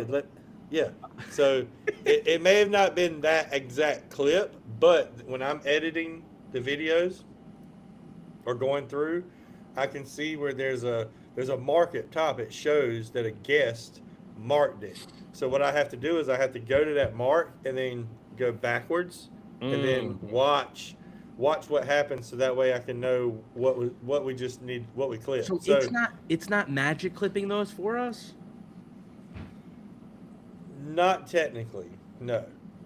did. Yeah. So it may have not been that exact clip, but when I'm editing the videos or going through, I can see where there's a mark at top. It shows that a guest marked it. So what I have to do is I have to go to that mark and then go backwards and then Mm. watch what happens so that way I can know what we just need what we So clipped. it's So not magic clipping those for us. not technically, no.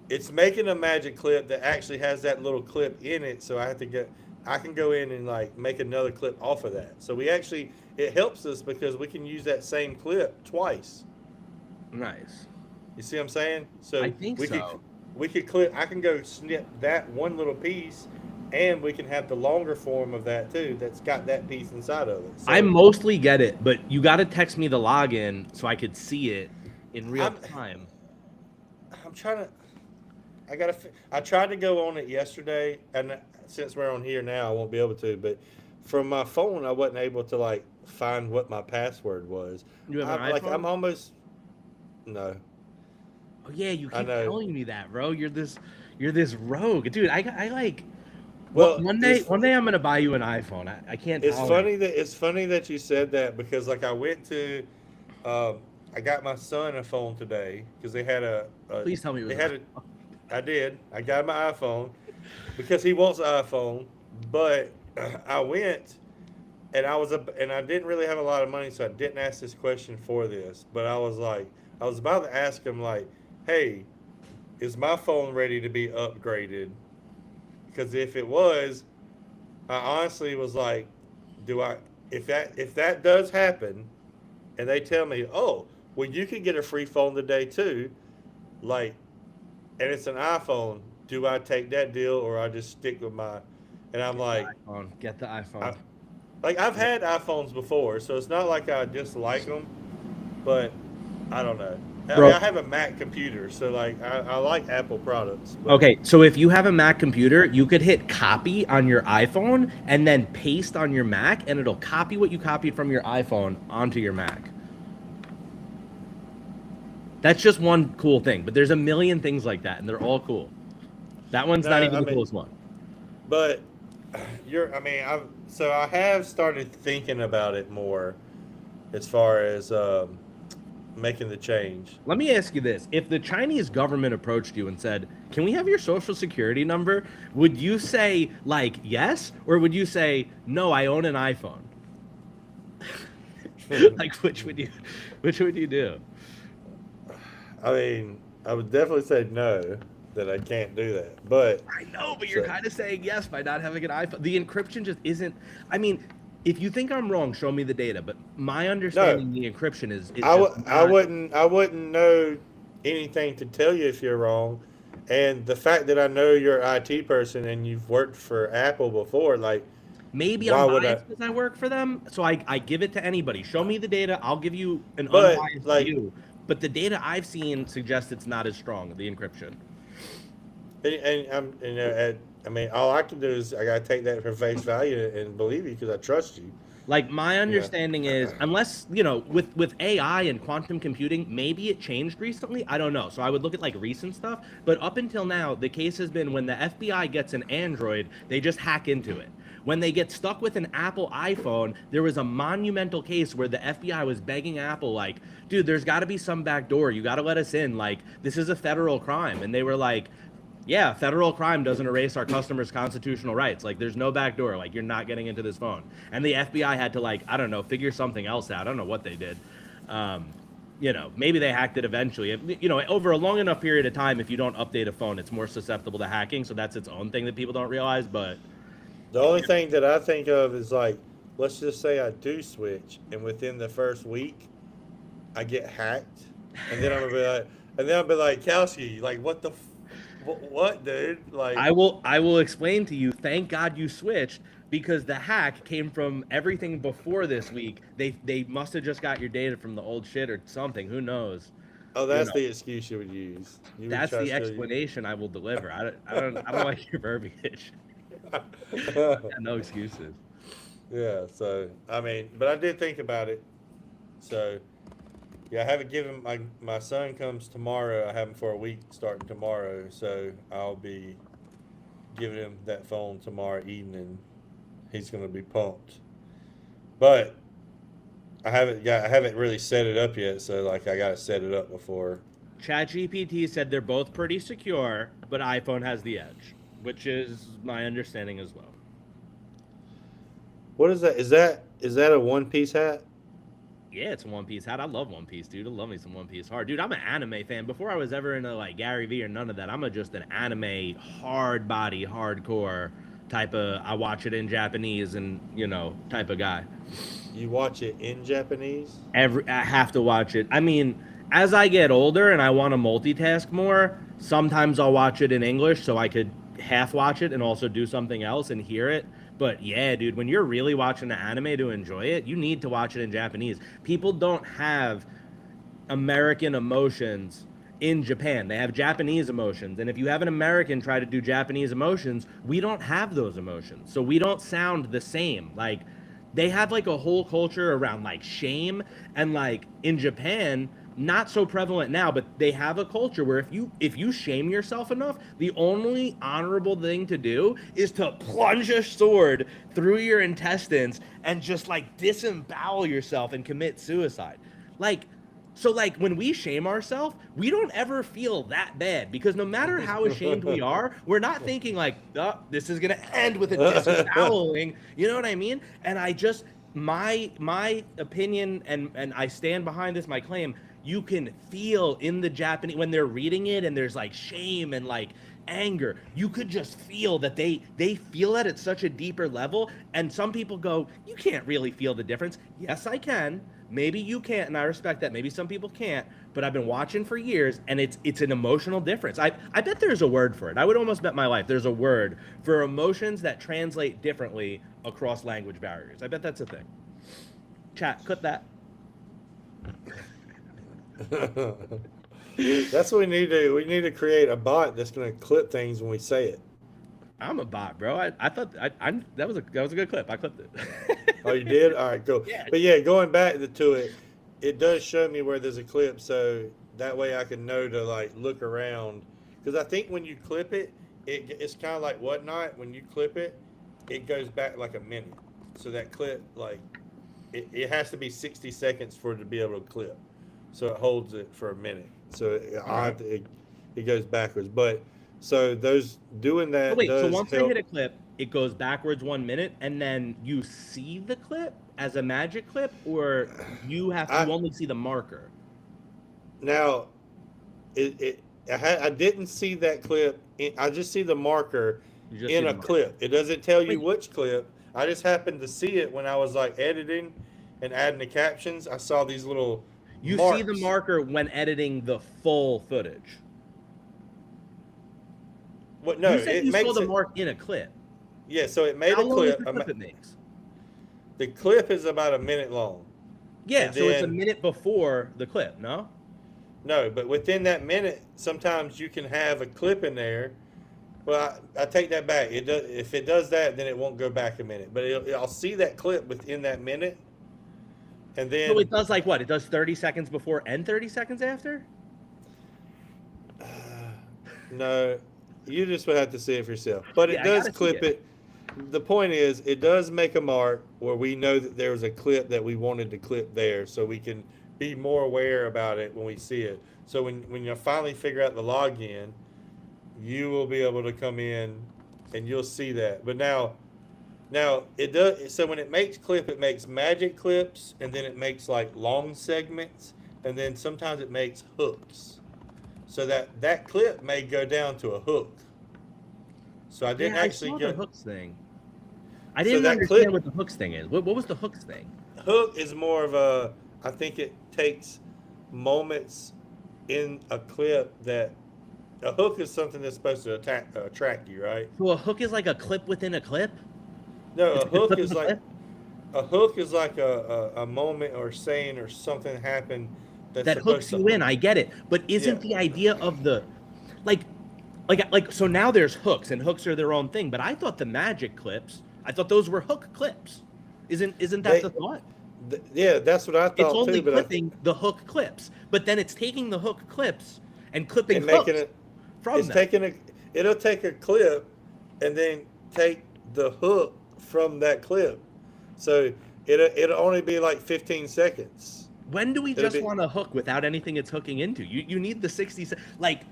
It's making a magic clip that actually has that little clip in it, so I can go in and like make another clip off of that. So we actually it helps us because we can use that same clip twice. Nice. You see what I'm saying? I So think we could so. we could clip. I can go snip that one little piece, and we can have the longer form of that too. That's got that piece inside of it. I So mostly get it, but you got to text me the login so I could see it in real I'm time. I'm trying to. I tried to go on it yesterday, and since we're on here now, I won't be able to. But from my phone, I wasn't able to like find what my password was. You have an I'm iPhone? almost no. Oh yeah, you I keep know. telling me that, bro. You're this rogue, dude. I like. What Well, one day I'm gonna buy you an iPhone. I can't tolerate. it's funny that you said that because like I went to I got my son a phone today because Please tell me it was they an had a iPhone. I did I got my iPhone because he wants an iPhone, but I went and and I didn't really have a lot of money, so I didn't ask this question for this. But I was about to ask him like, "Hey, is my phone ready to be upgraded?" Because if it was, I honestly was like, "Do I? If that does happen, and they tell me, oh, well, you can get a free phone today too, like, and it's an iPhone. Do I take that deal or I just stick with my?" And I'm Get the like, iPhone. Get the iPhone. I, like I've had iPhones before, so it's not like I dislike them, but I don't know. I mean, Bro, I have a Mac computer, so like I like Apple products, but okay, so if you have a Mac computer, you could hit copy on your iPhone and then paste on your Mac, and it'll copy what you copied from your iPhone onto your Mac. That's just one cool thing, but there's a million things like that, and they're all cool. That one's not no, even I the mean, coolest one. but I mean, I have started thinking about it more as far as making the change. Let me ask you this. If the Chinese government approached you and said, "Can we have your social security number?" Would you say like yes, or would you say, "No, I own an iPhone?" Like which would you do? I mean, I would definitely say no, that I can't do that. But I know, but you're so kind of saying yes by not having an iPhone. The encryption just isn't. I mean, if you think I'm wrong, show me the data. But my no, understanding, the encryption is it does I not. wouldn't know anything to tell you if you're wrong. And the fact that I know you're an IT person and you've worked for Apple before, like, Maybe I'm why would I? biased because I work for them, so I give it to anybody. Show me the data, I'll give you an But unbiased like, view. But the data I've seen suggests it's not as strong, the encryption. and I'm, I mean, all I can do is I gotta take that for face value and believe you because I trust you. Like my You know, understanding is, unless with AI and quantum computing, maybe it changed recently. I don't know. So I would look at like recent stuff. But up until now, the case has been when the FBI gets an Android, they just hack into it. When they get stuck with an Apple iPhone, there was a monumental case where the FBI was begging Apple, like, dude, there's got to be some back door. You got to let us in. Like, this is a federal crime. And they were like, yeah, federal crime doesn't erase our customers' constitutional rights. Like, there's no back door. Like, you're not getting into this phone. And the FBI had to, like, I don't know, figure something else out. I don't know what they did. Um, maybe they hacked it eventually. Over a long enough period of time, if you don't update a phone, it's more susceptible to hacking. So that's its own thing that people don't realize. But the only thing that I think of is like, let's just say I do switch, and within the first week, I get hacked, and then I'm gonna be like, Kowski, like, what, dude? Like, I will explain to you. Thank God you switched because the hack came from everything before this week. They must have just got your data from the old shit or something. Who knows? oh, You that's know. the excuse you would use. You would That's try to the steal you. explanation I will deliver. I don't like your verbiage. I got no excuses. Yeah. So I mean, but I did think about it. So Yeah, I haven't given my son comes tomorrow. I have him for a week starting tomorrow, so I'll be giving him that phone tomorrow evening. He's gonna be pumped. But I haven't really set it up yet, so like I gotta set it up before. ChatGPT said they're both pretty secure, but iPhone has the edge, which is my understanding as well. What is that? Is that a One Piece hat? Yeah, it's a One Piece hat. I love One Piece, dude. I love me some One Piece hard. Dude, I'm an anime fan. Before I was ever into like Gary Vee or none of that, just an anime hard body, hardcore type of I watch it in Japanese and type of guy. You watch it in Japanese? I have to watch it. I mean, as I get older and I want to multitask more, sometimes I'll watch it in English so I could half watch it and also do something else and hear it. But yeah, dude, when you're really watching an anime to enjoy it, you need to watch it in Japanese. People don't have American emotions in Japan. They have Japanese emotions. And if you have an American try to do Japanese emotions, we don't have those emotions. So we don't sound the same. Like they have like a whole culture around like shame, and like in Japan, not so prevalent now, but they have a culture where if you shame yourself enough, the only honorable thing to do is to plunge a sword through your intestines and just like disembowel yourself and commit suicide. Like so like when we shame ourselves, we don't ever feel that bad because no matter how ashamed we are, we're not thinking like, oh, this is gonna end with a disemboweling. You know what I mean? And I just my opinion, and I stand behind this, my claim, you can feel in the Japanese when they're reading it and there's like shame and like anger, you could just feel that they feel that at such a deeper level. And some people go, you can't really feel the difference. Yes, I can. Maybe you can't, and I respect that. Maybe some people can't, but I've been watching for years, and it's an emotional difference. I bet there's a word for it. I would almost bet my life there's a word for emotions that translate differently across language barriers. I bet that's a thing. Chat, clip that. That's what we need to. We need to create a bot that's going to clip things when we say it. I'm a bot, bro. I thought that was a good clip. I clipped it. Oh, you did? All right, cool. Yeah. But yeah, going back to it, it does show me where there's a clip, so that way I can know to like look around. Because I think when you clip it, it's kind of like Whatnot. When you clip it, it goes back like a minute. So that clip, like, it has to be 60 seconds for it to be able to clip. So it holds it for a minute. So it goes backwards. But so those doing that. Oh, wait, so once help. I hit a clip, it goes backwards 1 minute, and then you see the clip as a magic clip, or you only see the marker? Now, I didn't see that clip. I just see the marker in a clip. It doesn't tell you which clip. I just happened to see it when I was like editing and adding the captions. I saw these little. You see the marker when editing the full footage. What? No, you said you saw the mark in a clip. Yeah, so it made How a clip. Long is the clip it makes? The clip is about a minute long. Yeah, so it's a minute before the clip, no? No, but within that minute, sometimes you can have a clip in there. Well, I take that back. It does. If it does that, then it won't go back a minute. But I'll see that clip within that minute, and then. So it does like what? It does 30 seconds before and 30 seconds after? No, you just would have to see it for yourself. But it does clip it. The point is, it does make a mark where we know that there was a clip that we wanted to clip there, so we can be more aware about it when we see it. So when you finally figure out the login, you will be able to come in and you'll see that. But now it does. So when it makes clip, it makes magic clips, and then it makes like long segments, and then sometimes it makes hooks. So that clip may go down to a hook. So I didn't actually get the hooks thing. I didn't understand what the hooks thing is. What was the hooks thing? Hook is more of a. I think it takes moments in a clip that. A hook is something that's supposed to attract you, right? So a hook is like a clip within a clip? No, a hook is like a moment or saying or something happened that hooks you in. I get it, but isn't the idea of the like so now there's hooks, and hooks are their own thing. But I thought the magic clips, I thought those were hook clips. Isn't that the thought? Yeah, that's what I It's thought only too. But clipping the hook clips, but then it's taking the hook clips and clipping and making hooks it, from them. it'll take a clip, and then take the hook from that clip. So it'll only be like 15 seconds. When do we It'll just be want to hook without anything it's hooking into? You need the 60 like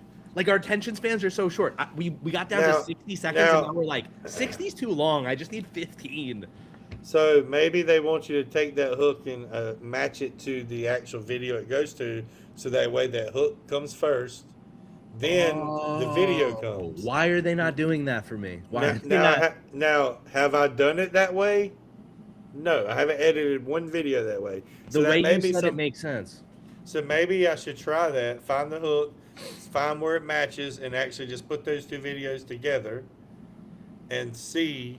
our attention spans are so short. We got down to now 60 seconds and now. now we're like 60's too long. I just need 15. So maybe they want you to take that hook and match it to the actual video it goes to, so that way that hook comes first, then the video comes. Why are they not doing that for me? Why Now, are they not? now, have I done it that way? No, I haven't edited one video that way. The So way that may you be said it some. makes sense. So maybe I should try that. Find the hook, find where it matches, and actually just put those two videos together, and see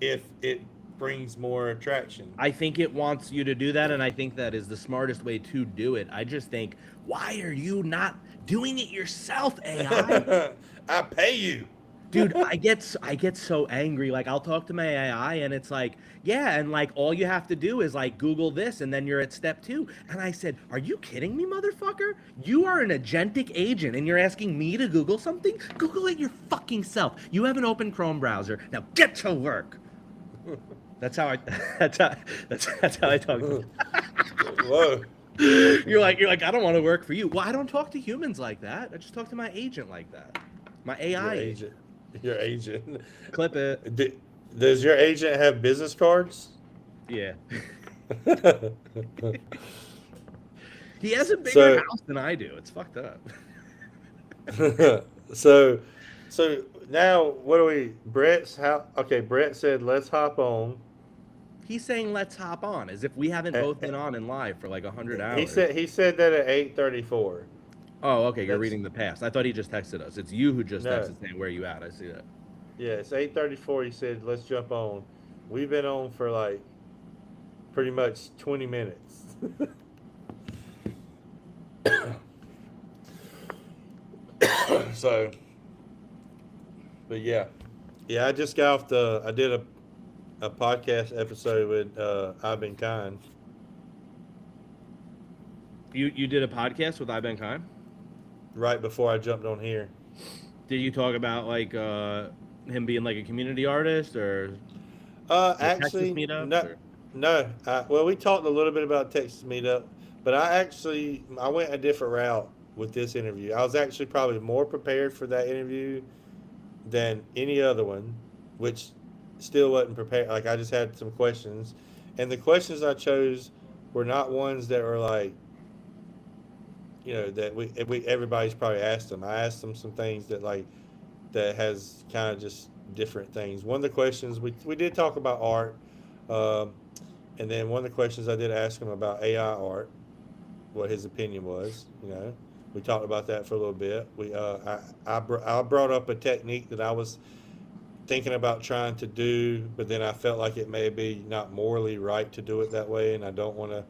if it brings more attraction. I think it wants you to do that, and I think that is the smartest way to do it. I just think, why are you not doing it yourself, AI? I pay you. Dude, I get so angry. Like I'll talk to my AI and it's like, yeah, and like all you have to do is like Google this and then you're at step 2. And I said, "Are you kidding me, motherfucker? You are an agentic agent and you're asking me to Google something? Google it your fucking self. You have an open Chrome browser. Now get to work." That's how I that's how I talk. Whoa. You're like, I don't want to work for you. Well, I don't talk to humans like that. I just talk to my agent like that. My AI agent. Your agent. Clip it. Does your agent have business cards? Yeah. He has a bigger house than I do. It's fucked up. so now what do we? Brett's how? Okay, Brett said let's hop on. He's saying let's hop on, as if we haven't both been on in live for like 100 hours. He said that at 8:34. Oh, okay. You're reading the past. I thought he just texted us. It's you who just texted saying where you at. I see that. Yeah, it's 8:34. He said let's jump on. We've been on for like pretty much 20 minutes. So, but yeah, I just got off I did a podcast episode with I've Been Kind. You did a podcast with I've Been Kind? Right before I jumped on here. Did you talk about like him being like a community artist or actually meetup, no. Well, we talked a little bit about Texas meetup, but I went a different route with this interview. I was actually probably more prepared for that interview than any other one, which still wasn't prepared. Like I just had some questions, and the questions I chose were not ones that were like, you know, that we everybody's probably asked them. I asked them some things that has kind of just different things. One of the questions we did talk about art, and then one of the questions I did ask him about AI art, what his opinion was. You know, we talked about that for a little bit. I brought up a technique that I was thinking about trying to do, but then I felt like it may be not morally right to do it that way, and I don't want to.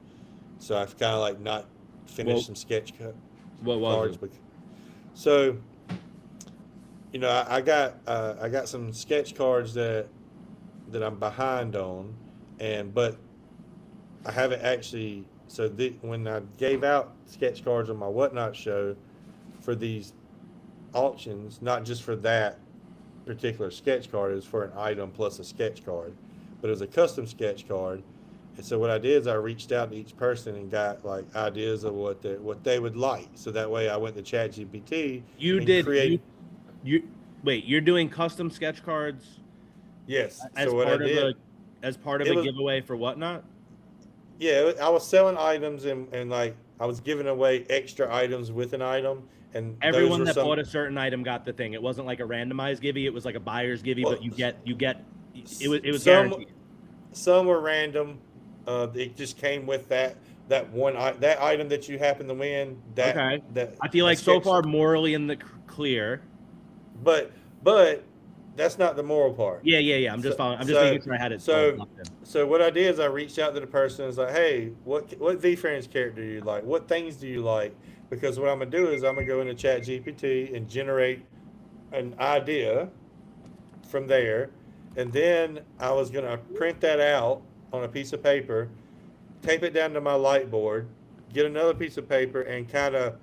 So I've kind of like not finished some sketch what was cards. it? So, you know, I got some sketch cards that I'm behind on, but I haven't actually. So when I gave out sketch cards on my Whatnot show for these auctions, not just for that particular sketch card, it was for an item plus a sketch card, but it was a custom sketch card. And so what I did is I reached out to each person and got like ideas of what they would like. So that way I went to ChatGPT. You're doing custom sketch cards? Yes. As so part of a giveaway for Whatnot? Yeah, I was selling items and like I was giving away extra items with an item, and everyone that bought a certain item got the thing. It wasn't like a randomized givey; it was like a buyer's givey, but you get it was guaranteed. Some were random. It just came with that item that you happen to win. That I feel like so far morally in the clear. But that's not the moral part. Yeah. I'm just following. I'm just making sure I had it. So what I did is I reached out to the person and was like, hey, what VFriends character do you like? What things do you like? Because what I'm gonna do is I'm gonna go into ChatGPT and generate an idea from there, and then I was gonna print that out on a piece of paper, tape it down to my light board, get another piece of paper, and kind of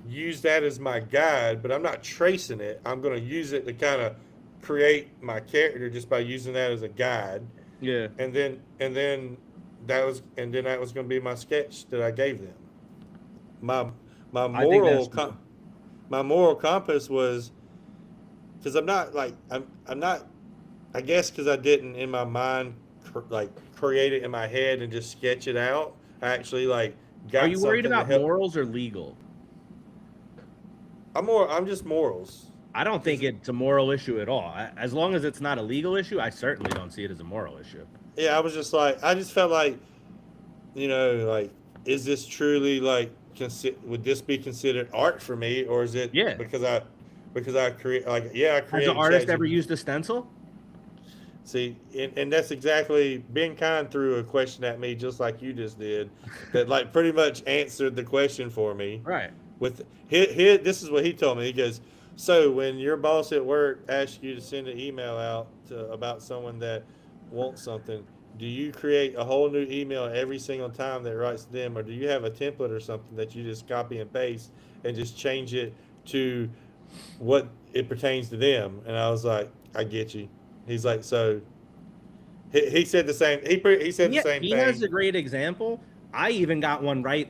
use that as my guide. But I'm not tracing it. I'm going to use it to kind of create my character just by using that as a guide. Yeah. And then that was going to be my sketch that I gave them. My my I think moral that's cool. my moral compass was, because I'm not, I guess because I didn't in my mind create it in my head and just sketch it out. I actually Are got you worried something to about help. morals or legal? I'm just morals. I don't think it's a moral issue at all. As long as it's not a legal issue, I certainly don't see it as a moral issue. Yeah, I was just I just felt is this truly would this be considered art for me, or is it Yeah. because I create I Has created an artist ever ChatGPT. used a stencil? See, and that's exactly, Ben Kind threw a question at me just like you just did, that pretty much answered the question for me. Right. With this is what he told me. He goes, so when your boss at work asks you to send an email out about someone that wants something, do you create a whole new email every single time that writes to them, or do you have a template or something that you just copy and paste and just change it to what it pertains to them? And I was like, I get you. He's like, so he said the same. He said the Yeah, same he has thing. a great example. I even got one right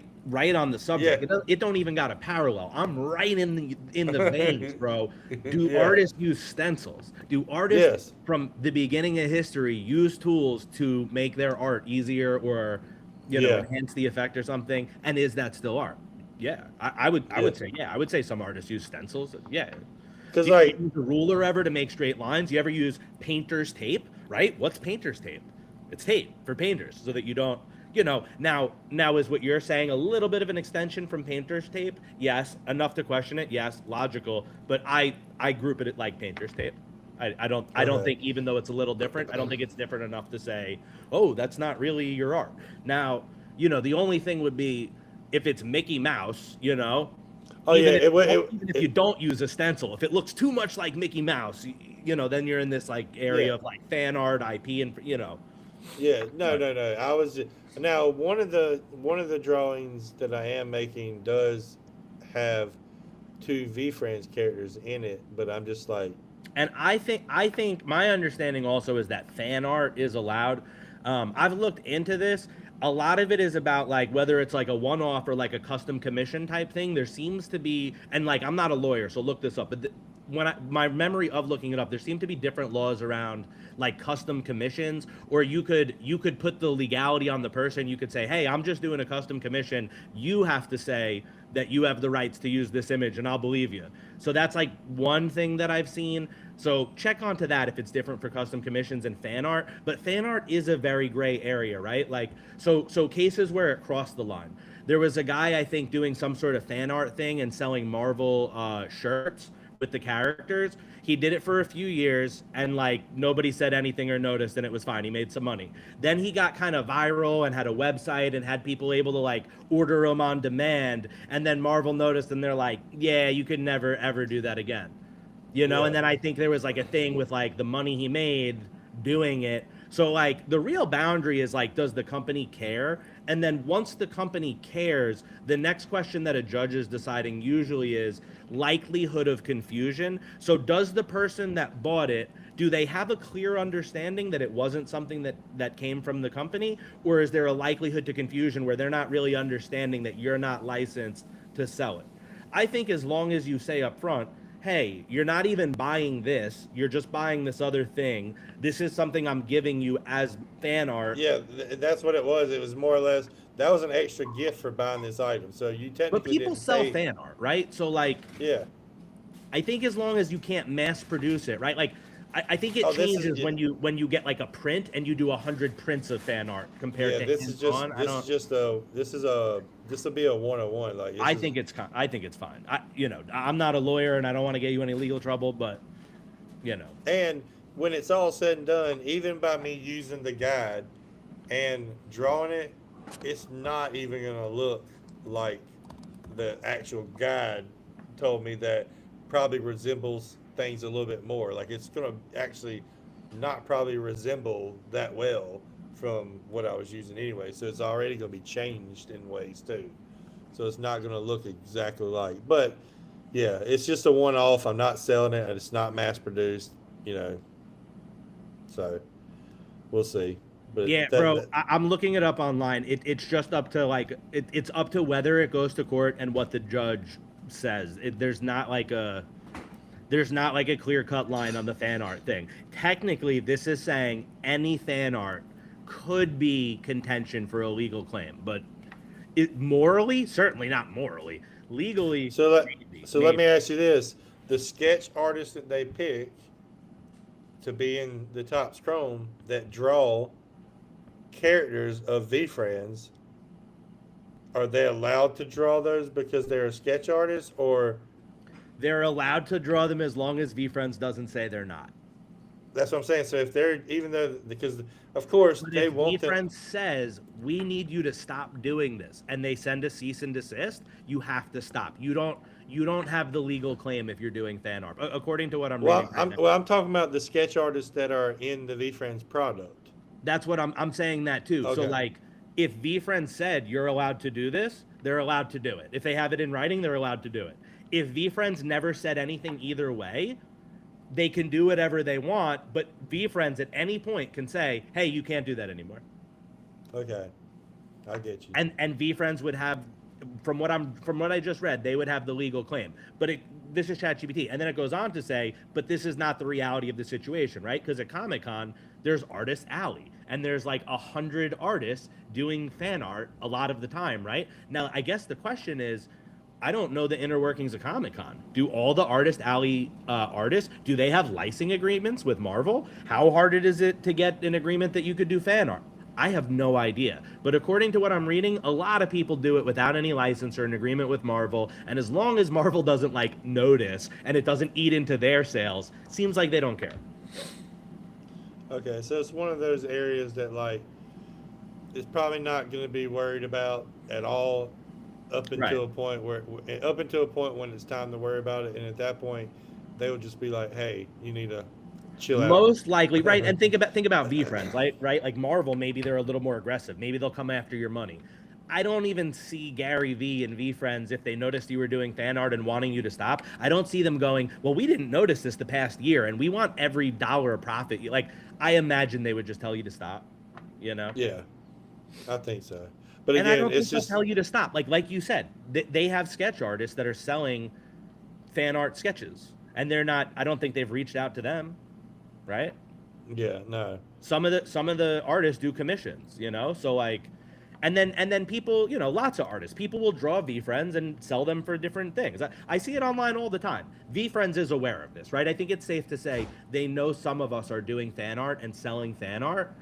on the Yeah, subject. It don't even got a parallel. I'm right in the veins, bro. Do yeah, artists use stencils? Do artists yes, from the beginning of history use tools to make their art easier or yeah, enhance the effect or something? And is that still art? Yeah, I yeah. would say yeah. I would say some artists use stencils. Yeah. Because Do you use a ruler ever to make straight lines? You ever use painter's tape? Right? What's painter's tape? It's tape for painters so that you don't, now is what you're saying a little bit of an extension from painter's tape? Yes, enough to question it. Yes, logical, but I group it like painter's tape. I don't okay, think, even though it's a little different, I don't think it's different enough to say, "Oh, that's not really your art." Now, the only thing would be if it's Mickey Mouse, oh yeah, even if even if you it don't use a stencil, if it looks too much like Mickey Mouse, then you're in this yeah, area of fan art, IP, and yeah. No, But no, no. Now one of the drawings that I am making does have two V Friends characters in it, but I'm just and I think my understanding also is that fan art is allowed. I've looked into this. A lot of it is about whether it's a one-off or a custom commission type thing. There seems to be, and I'm not a lawyer, so look this up. But my memory of looking it up, there seem to be different laws around custom commissions, or you could put the legality on the person. You could say, hey, I'm just doing a custom commission. You have to say that you have the rights to use this image, and I'll believe you. So that's one thing that I've seen. So check onto that if it's different for custom commissions and fan art. But fan art is a very gray area, right? So cases where it crossed the line. There was a guy, I think, doing some sort of fan art thing and selling Marvel shirts with the characters. He did it for a few years and nobody said anything or noticed, and it was fine. He made some money. Then he got kind of viral and had a website and had people able to order him on demand. And then Marvel noticed and they're like, yeah, you could never ever do that again. yeah, And then I think there was a thing with the money he made doing it. So the real boundary is does the company care? And then once the company cares, the next question that a judge is deciding usually is likelihood of confusion. So does the person that bought it, do they have a clear understanding that it wasn't something that came from the company, or is there a likelihood to confusion where they're not really understanding that you're not licensed to sell it? I think as long as you say up front, hey, you're not even buying this, you're just buying this other thing. This is something I'm giving you as fan art. yeah. That's what it was. It was more or less that was an extra gift for buying this item. So you But technically people didn't sell pay. fan art, right? So Yeah. I think as long as you can't mass produce it, right? I think it Oh, this is changes when you get a print and you do 100 prints of fan art compared yeah. to This is hands just on. I this is don't. just a this will be a 101. This is I think it's fine. I'm not a lawyer and I don't want to get you any legal trouble, but you know, and when it's all said and done, even by me using the guide and drawing it, it's not even gonna look like the actual guide told me that probably resembles things a little bit more. It's gonna actually not probably resemble that well from what I was using anyway. So it's already going to be changed in ways too. So it's not going to look exactly like. But yeah, it's just a one-off. I'm not selling it, and it's not mass-produced. You know, so we'll see. But Yeah, bro, I'm looking it up online. It's just up to like it's up to whether it goes to court and what the judge says. There's not like a clear cut line on the fan art thing. Technically, this is saying any fan art could be contention for a legal claim, but morally, certainly not morally. Legally, so let maybe, so let me ask you this: the sketch artists that they pick to be in the Topps Chrome that draw characters of VFriends, are they allowed to draw those because they're a sketch artist, or They're allowed to draw them as long as VFriends doesn't say they're not. that's what I'm saying? So if they're even though because of course But they if want to. VFriends says we need you to stop doing this, and they send a cease and desist, you have to stop. You don't have the legal claim if you're doing fan art, according to what I'm reading. I'm talking about the sketch artists that are in the VFriends product. That's what I'm saying that too. So Okay. like if VFriends said you're allowed to do this, they're allowed to do it. If they have it in writing, they're allowed to do it. If VFriends never said anything either way, they can do whatever they want, but VFriends at any point can say, "Hey, you can't do that anymore." Okay, I get you. And VFriends would have, from what I just read, they would have the legal claim. But this is ChatGPT, and then it goes on to say, but this is not the reality of the situation, right? Because at Comic-Con, there's Artist Alley, and there's like 100 artists doing fan art a lot of the time, right? Now, I guess the question is, I don't know the inner workings of Comic-Con. Do all the Artist Alley artists, do they have licensing agreements with Marvel? How hard is it to get an agreement that you could do fan art? I have no idea. But according to what I'm reading, a lot of people do it without any license or an agreement with Marvel. And as long as Marvel doesn't like notice and it doesn't eat into their sales, seems like they don't care. Okay, so it's one of those areas that like it's probably not going to be worried about at all up until a point when it's time to worry about it, and at that point they will just be like, "Hey, you need to chill out." Most likely, right? And think about VFriends, right? Like Marvel, maybe they're a little more aggressive. Maybe they'll come after your money. I don't even see Gary V and VFriends if they noticed you were doing fan art and wanting you to stop. I don't see them going, "Well, we didn't notice this the past year, and we want every dollar of profit." Like, I imagine they would just tell you to stop. You know? Yeah, I think so. But And I again, don't think it's they'll just tell you to stop. Like you said, they have sketch artists that are selling fan art sketches, and they're not. I don't think they've reached out to them, right? yeah, no, Some of the artists do commissions, so like, and then people, lots of artists, people will draw VFriends and sell them for different things. I see it online all the time. VFriends is aware of this, right? I think it's safe to say they know some of us are doing fan art and selling fan art.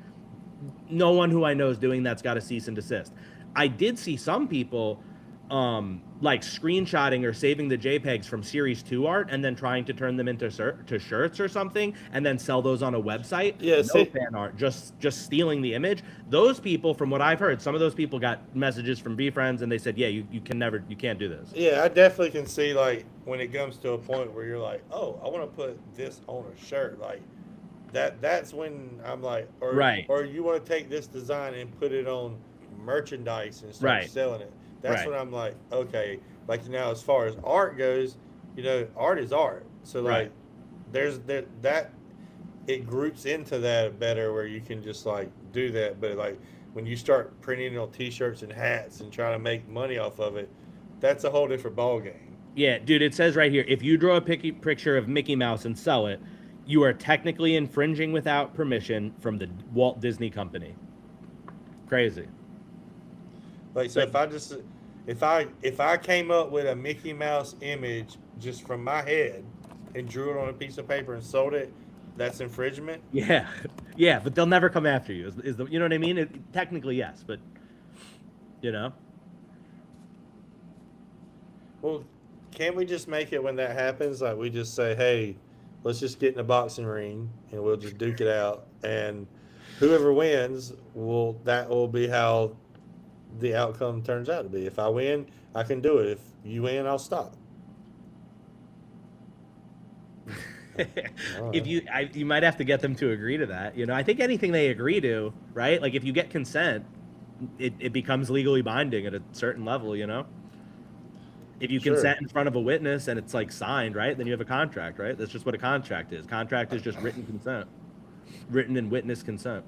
No one who I know is doing that's got a cease and desist. I did see some people like screenshotting or saving the JPEGs from Series 2 art and then trying to turn them into shirts or something and then sell those on a website. Yeah, no fan art, just stealing the image. Those people, from what I've heard, some of those people got messages from VFriends and they said, yeah, you can't do this. yeah, I definitely can see like when it comes to a point where you're like, oh, I want to put this on a shirt, like that's when I'm like, Right. or you want to take this design and put it on merchandise and start Right. selling it. That's Right. when I'm like, okay, like now as far as art goes, art is art. So like, Right. there's that it groups into that better where you can just like do that. But like when you start printing it on T-shirts and hats and trying to make money off of it, that's a whole different ball game. Yeah, dude, it says right here, if you draw a picture of Mickey Mouse and sell it, you are technically infringing without permission from the Walt Disney Company. Crazy. Like so, if I came up with a Mickey Mouse image just from my head and drew it on a piece of paper and sold it, that's infringement. Yeah, yeah, but they'll never come after you. You know what I mean? Technically, yes, but you know. Well, can't we just make it when that happens? Like we just say, hey, let's just get in a boxing ring and we'll just duke it out, and whoever wins that will be how the outcome turns out to be. If I win, I can do it. If you win, I'll stop. If you might have to get them to agree to that. I think anything they agree to, right? Like if you get consent, it becomes legally binding at a certain level. If you Sure. consent in front of a witness and it's like signed, right? Then you have a contract, right? That's just what a contract is. Contract is just written consent, written and witness consent.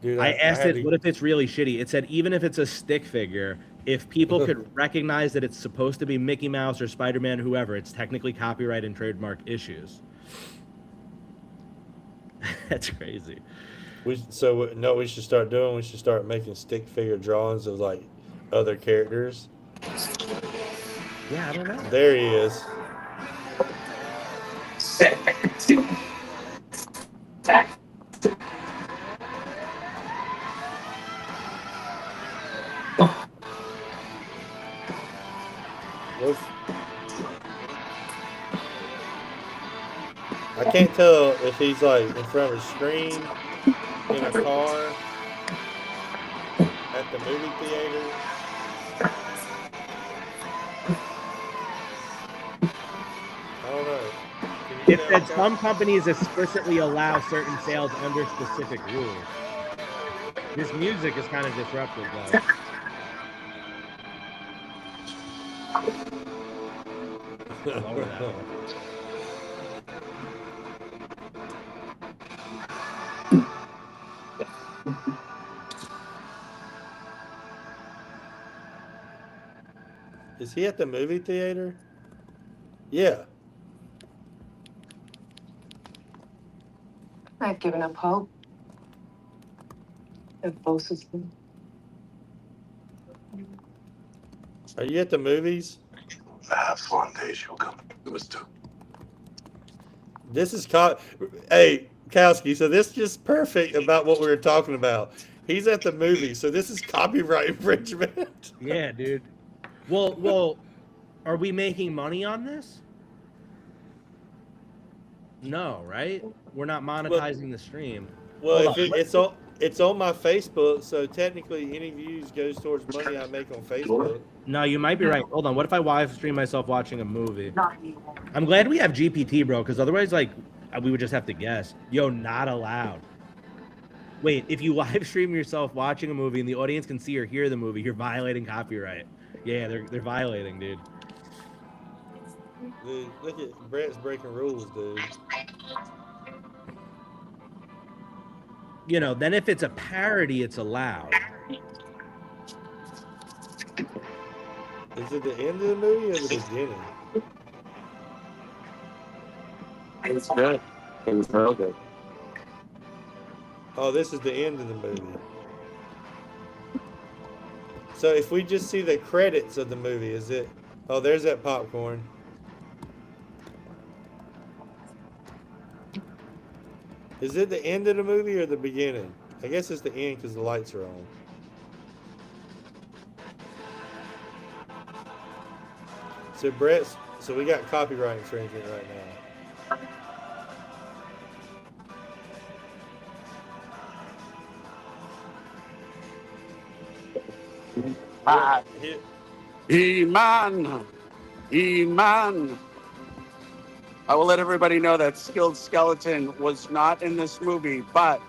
Dude, I asked had it, what if it's really shitty? It said, even if it's a stick figure, if people could recognize that it's supposed to be Mickey Mouse or Spider-Man, whoever, it's technically copyright and trademark issues. That's crazy. We should start doing. We should start making stick figure drawings of like other characters. Yeah, I don't know. There he is. I can't tell if he's like in front of a screen, in a car, at the movie theater. I don't know. It said some companies explicitly allow certain sales under specific rules. This music is kind of disruptive, though. Lower that one. Is he at the movie theater? Yeah. I've given up hope. Of both of them. Are you at the movies? Perhaps one day she'll come to us too. This is Hey, Kowski, so this is just perfect about what we were talking about. He's at the movie, so this is copyright infringement. Yeah, dude. Well, are we making money on this? No, right? We're not monetizing the stream. Well, it's on my Facebook, so technically any views goes towards money I make on Facebook. No, you might be right. Hold on. What if I live stream myself watching a movie? I'm glad we have GPT, bro, because otherwise, like, we would just have to guess. Yo, not allowed. Wait, if you live stream yourself watching a movie and the audience can see or hear the movie, you're violating copyright. Yeah, they're violating, dude. Dude, look at Brett's breaking rules, dude. Then if it's a parody, it's allowed. Is it the end of the movie or the beginning? It was good. It was real good. Oh, this is the end of the movie. So if we just see the credits of the movie, is it? Oh, there's that popcorn. Is it the end of the movie or the beginning? I guess it's the end because the lights are on. So we got copyright infringement right now. He-Man! He-Man! I will let everybody know that Skilled Skeleton was not in this movie, but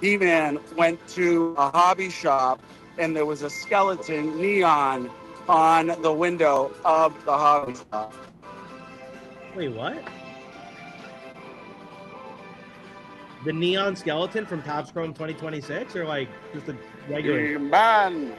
He-Man went to a hobby shop and there was a skeleton neon on the window of the hobby shop. Wait, what? The neon skeleton from Topps Chrome 2026, or like just a regular? He-Man!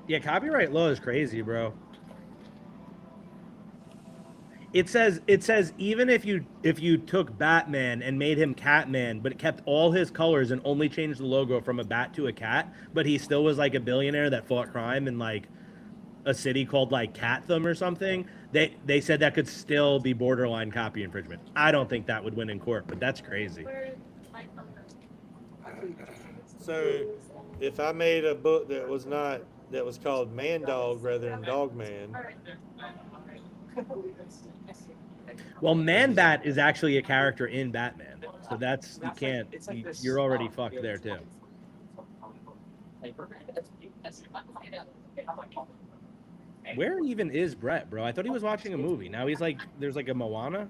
Yeah, copyright law is crazy, bro. It says even if you took Batman and made him Catman, but it kept all his colors and only changed the logo from a bat to a cat, but he still was like a billionaire that fought crime and like a city called like Catham or something, they said that could still be borderline copy infringement. I don't think that would win in court, but that's crazy. So, if I made a book that was called Man Dog rather than Dog Man, Well, Man Bat is actually a character in Batman, so that's you're already fucked there too. Where even is Brett, bro? I thought he was watching a movie. Now he's like, there's like a Moana.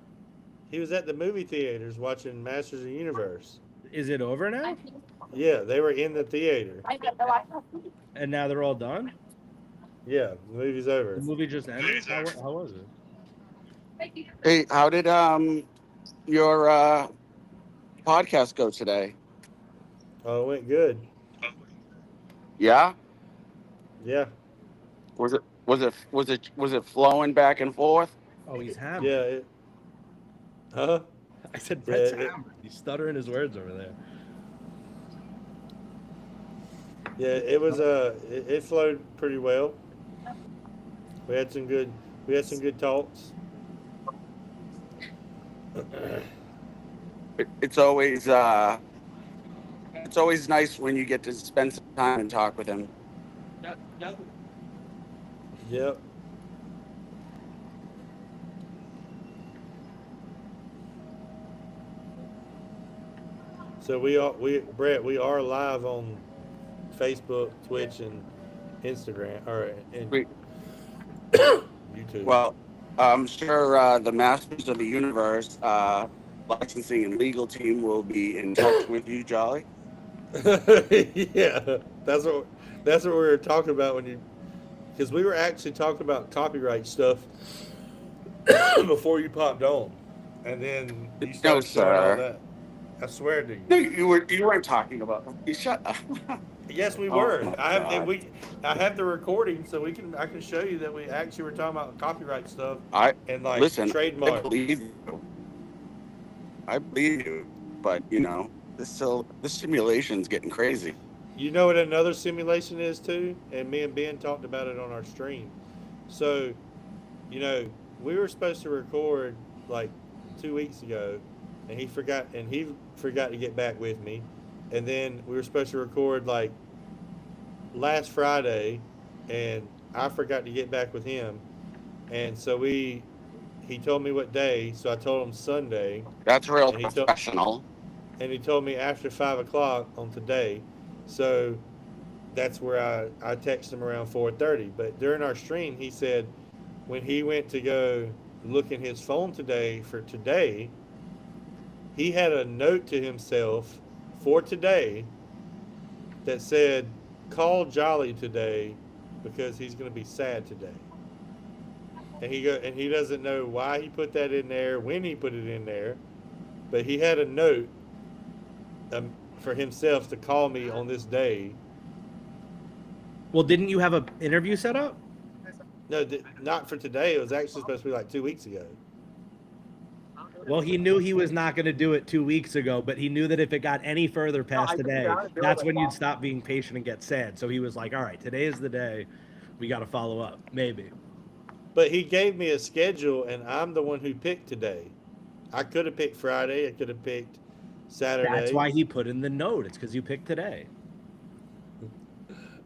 he was at the movie theaters watching Masters of the Universe. Is it over now? Yeah, they were in the theater. And now they're all done? Yeah, the movie's over. The movie just ended? How was it? Hey, how did your podcast go today? Oh, it went good. Yeah? Yeah, Was it flowing back and forth? Oh, he's hammered. yeah. Huh? I said Brett's Yeah, hammered. He's stuttering his words over there. Yeah, it was it flowed pretty well. We had some good talks. It's always nice when you get to spend some time and talk with him. Yep. So Brett, we are live on Facebook, Twitch, and Instagram, or and Sweet. YouTube. Well, I'm sure the Masters of the Universe licensing and legal team will be in touch with you, Jolly. Yeah, that's what we were talking about because we were actually talking about copyright stuff before you popped on, and then you started showing all sir. that. I swear to you. No, you weren't talking about. You shut up. Yes, we Oh were. my I have the recording, so I can show you that we actually were talking about copyright stuff and like Listen, trademark. I believe you, but this simulation's getting crazy. You know what another simulation is too, and me and Ben talked about it on our stream. So, we were supposed to record like 2 weeks ago, and he forgot to get back with me, and then we were supposed to record like last Friday, and I forgot to get back with him, and so he told me what day, so I told him Sunday. That's real And he professional. And he told me after 5:00 on today, so that's where I texted him around 4:30. But during our stream, he said when he went to go look in his phone today for today, he had a note to himself for today that said, "Call Jolly today because he's going to be sad today." And he doesn't know why he put that in there, when he put it in there, but he had a note for himself to call me on this day. Well, didn't you have an interview set up? No, not for today. It was actually supposed to be like 2 weeks ago. Well, he knew he was not going to do it 2 weeks ago, but he knew that if it got any further past today, that's when you'd stop being patient and get sad. So he was like, all right, today is the day. We got to follow up, maybe. But he gave me a schedule, and I'm the one who picked today. I could have picked Friday. I could have picked Saturday. That's why he put in the note. It's because you picked today.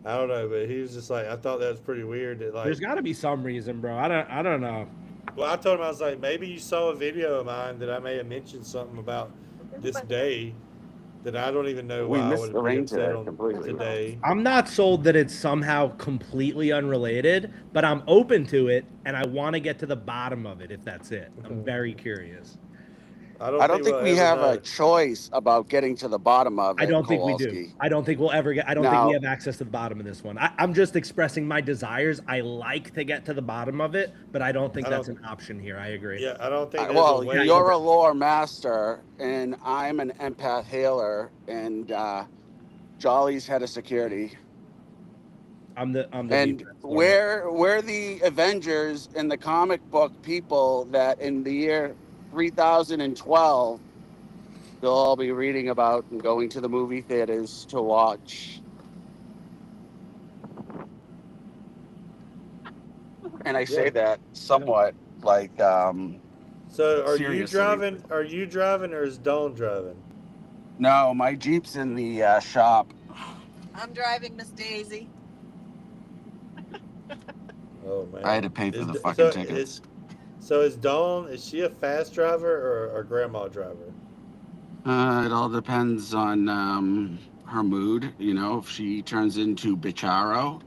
I don't know, but he was just like, I thought that was pretty weird. That, like, There's got to be some reason, bro. I don't know. Well, I told him, I was like, maybe you saw a video of mine that I may have mentioned something about this day that I don't even know We why I missed would the have rain been upset today on completely. today. I'm not sold that it's somehow completely unrelated, but I'm open to it, and I want to get to the bottom of it if that's it. I'm very curious. I don't think we'll we ever have know. a choice about getting to the bottom of it. I don't think we do. Kowalski. I don't think we'll ever get. I don't think No. we have access to the bottom of this one. I'm just expressing my desires. I like to get to the bottom of it, but I don't think I that's don't- an option here. I agree. Yeah, I don't think there's Well, a way. you're a lore master, and I'm an empath healer, and Jolly's head of security. I'm the. And defense lawyer. we're the Avengers in the comic book people that in the year 3012 they'll all be reading about and going to the movie theaters to watch. and I Yeah. say that somewhat like So are Seriously. you driving? Are you driving or is Dawn driving? no, my Jeep's in the shop. I'm driving Miss Daisy. Oh man. I had to pay for Is the D- fucking so tickets. is Dawn? Is she a fast driver or a grandma driver? It all depends on her mood. You know, if she turns into Bicharo,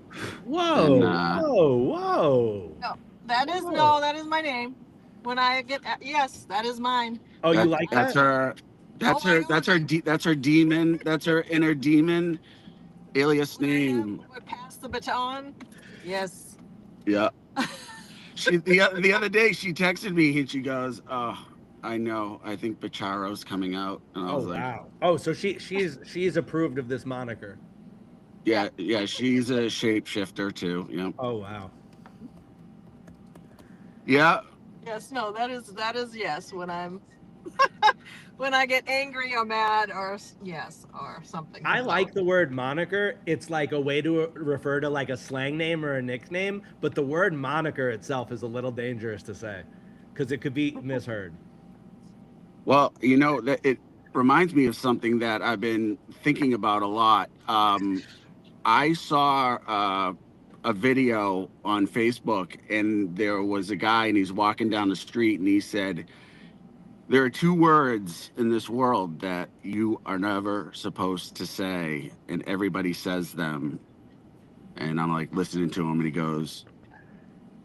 Whoa, then whoa. That is Whoa. that is my name. When I get yes, that is my Oh, you that- like that's that? her. That's Oh my her. That's her demon. That's her inner demon. Alias name. We're past the baton. Yes. Yeah. She the other day she texted me and she goes, "Oh, I know. I think Bicharo's coming out." And I Oh was like, wow. Oh, so she's approved of this moniker. "Yeah, yeah. She's a shapeshifter too. Yeah, Oh wow. yeah." Yes, no, that is yes when I'm when I get angry or mad or yes or something. I comes like out. the word moniker. It's like a way to refer to like a slang name or a nickname, but the word moniker itself is a little dangerous to say because it could be misheard. Well, you know that it reminds me of something that I've been thinking about a lot. I saw a video on Facebook, and there was a guy, and he's walking down the street, and he said, "There are two words in this world that you are never supposed to say, and everybody says them." And I'm like listening to him, and he goes,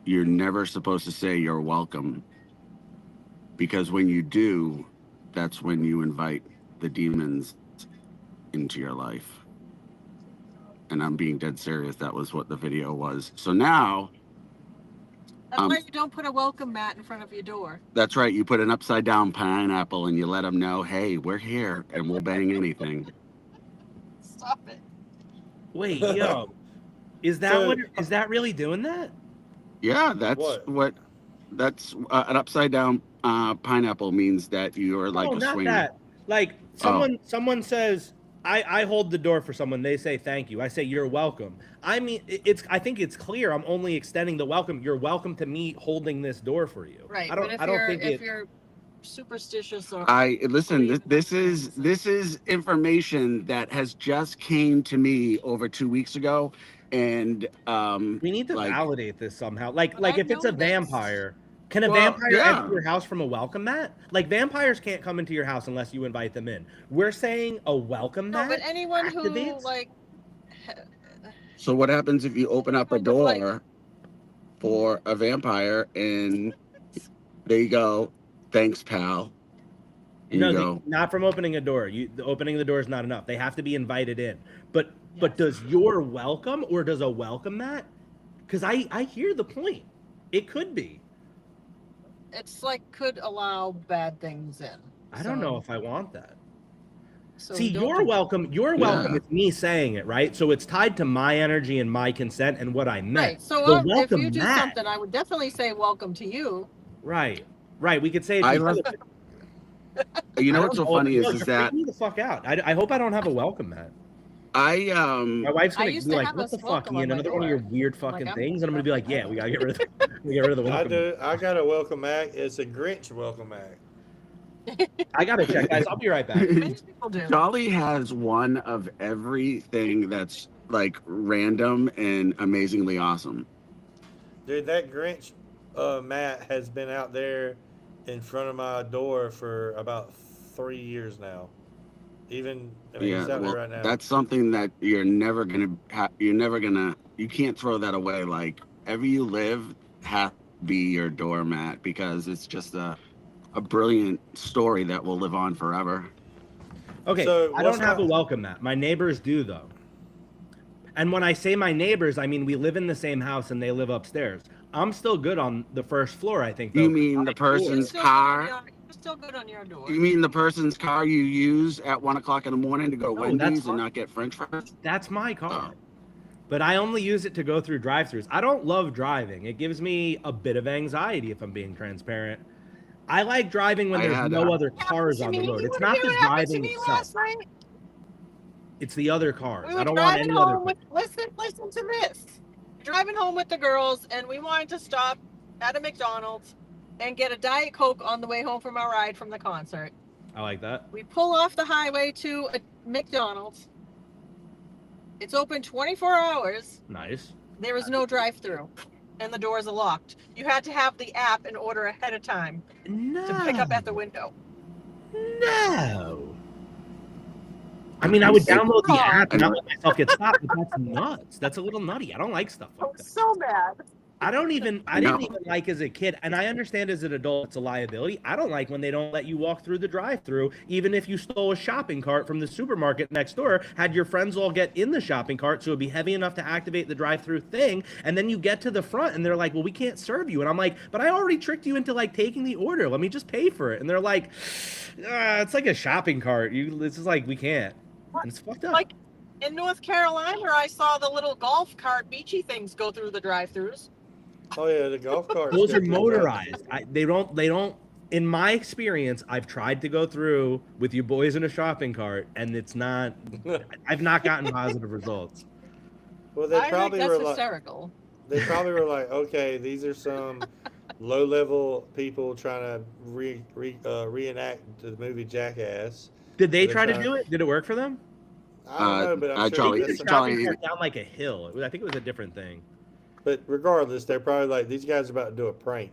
"You're never supposed to say you're welcome, because when you do, that's when you invite the demons into your life." And I'm being dead serious. That was what the video was. So now, That's why you don't put a welcome mat in front of your door. that's right. You put an upside down pineapple and you let them know, "Hey, we're here and we'll bang anything." Stop it. Wait, yo, is that So- what? Is that really doing that? Yeah, that's What? that's an upside down pineapple means that you are like No, a not swinger. that. Like someone says, I hold the door for someone. They say thank you. I say you're welcome. I mean, I think it's clear. I'm only extending the welcome. You're welcome to me holding this door for you. Right. I don't. But if I don't you're think if it. you're superstitious or I listen. believe This in is things. this is information that has just came to me over 2 weeks ago, and We need to like- validate this somehow. Like But if I it's a know this. vampire, can a Well, vampire yeah. enter your house from a welcome mat? Like vampires can't come into your house unless you invite them in. We're saying a welcome No, mat. but anyone who activates? like So what happens if you open up a Kind of like- door for a vampire and they go, "Thanks, pal." And No, you go, not from opening a door. The opening of the door is not enough. They have to be invited in. But does your welcome or does a welcome mat? Because I hear the point. It could be. it's like could allow bad things in. I don't know if I want that. So See, don't you're do- welcome. You're welcome. Yeah. It's me saying it, right? So it's tied to my energy and my consent and what I meant. Right. So The if welcome you do mat. something, I would definitely say welcome to you. Right. We could say it. to I each love- other. you know I what's so don't know. funny Yo, is you're that freaking me the fuck out. I hope I don't have a welcome mat. I My wife's I gonna used be to like, have "What a the fuck, welcome on Ian? my Another one of your door." weird fucking I'm- things?" And I'm gonna be like, "Yeah, we gotta get rid of the I welcome." do. I got a welcome mat. It's a Grinch welcome mat. I gotta check, guys. I'll be right back. Many people do. Jolly has one of everything that's like random and amazingly awesome. Dude, that Grinch mat has been out there in front of my door for about 3 years now. Even I mean, Yeah, it's out well, there right now. that's something that you're never gonna you can't throw that away. Like, ever you live has to be your doormat because it's just a brilliant story that will live on forever. Okay, So, I what's don't have a not- welcome mat. My neighbors do though. And when I say my neighbors, I mean we live in the same house and they live upstairs. I'm still good on the first floor, I think. You though. mean the You're person's still good on car? your- you're still good on your door. You mean the person's car you use at 1:00 in the morning to go to No, that's Wendy's fine. and not get French fries? That's my car. Oh. But I only use it to go through drive-throughs. I don't love driving. It gives me a bit of anxiety if I'm being transparent. I like driving when I there's had, no uh, other cars on the road. It's not the driving itself. It's the other cars. We I were don't want driving any other. home with, listen to this. driving home with the girls, and we wanted to stop at a McDonald's and get a Diet Coke on the way home from our ride from the concert. I like that. We pull off the highway to a McDonald's. It's open 24 hours. Nice. There is no drive-through, and the doors are locked. You had to have the app and order ahead of time No. to pick up at the window. No. I mean, I would download the app and not let myself get stopped, but that's nuts. That's a little nutty. I don't like stuff I like was that. so mad. I didn't even like as a kid, and I understand as an adult it's a liability. I don't like when they don't let you walk through the drive-through, even if you stole a shopping cart from the supermarket next door, had your friends all get in the shopping cart so it'd be heavy enough to activate the drive-through thing, and then you get to the front and they're like, well, we can't serve you. And I'm like, but I already tricked you into like taking the order. Let me just pay for it. And they're like, it's like a shopping cart. This is like, we can't. And it's fucked up. Like in North Carolina, I saw the little golf cart beachy things go through the drive-throughs. Oh yeah, the golf carts. Those go are through motorized. They don't. In my experience, I've tried to go through with you boys in a shopping cart, and it's not. I've not gotten positive results. Well, they I think probably that's were like, hysterical. they probably were like, okay, these are some low-level people trying to reenact the movie Jackass. Did they They're try to trying- do it? Did it work for them? I don't know, but I'm sure Charlie- that's- Shopping cart down like a hill. I think it was a different thing. But regardless, they're probably like, these guys are about to do a prank.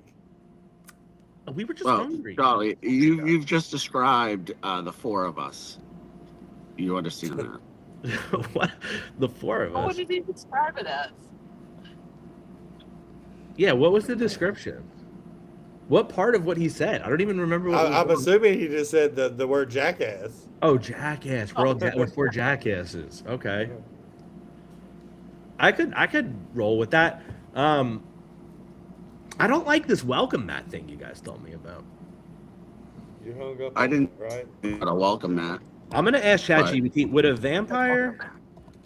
We were just Well, hungry. Charlie, you've just described the four of us. You understand that? What? The four of What us. did he describe it as? Yeah. What was the description? What part of what he said? I don't even remember. What I'm assuming he just said the word jackass. Oh, jackass! We're four jackasses. Okay. I could roll with that. I don't like this welcome mat thing you guys told me about. You hung up. I on didn't- it, right? Gotta welcome that. I'm gonna ask ChatGPT: would a vampire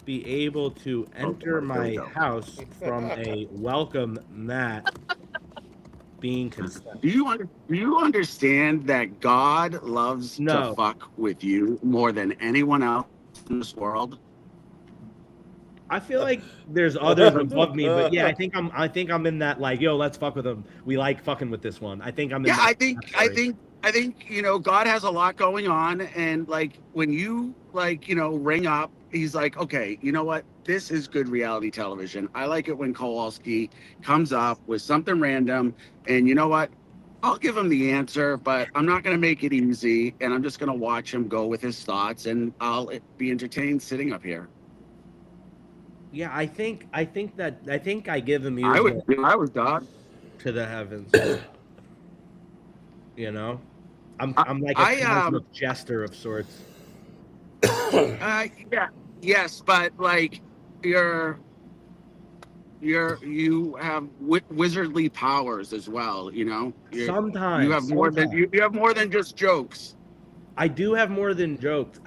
be able to enter my my go. house from a welcome mat being consent? Do you understand that God loves No. to fuck with you more than anyone else in this world? I feel like there's others above me, but yeah, I think I'm in that like, yo, let's fuck with them. We like fucking with this one. I think I'm in Yeah, that I think God has a lot going on, and like when you ring up, he's like, okay, you know what? This is good reality television. I like it when Kowalski comes up with something random, and you know what? I'll give him the answer, but I'm not going to make it easy, and I'm just going to watch him go with his thoughts, and I'll be entertained sitting up here. Yeah, I think I give him I ears would God. to the heavens. You know, I'm like a I, cosmic jester of sorts. Yes, but like you have wizardly powers as well. You know, Sometimes you have more than you have more than just jokes. I do have more than jokes.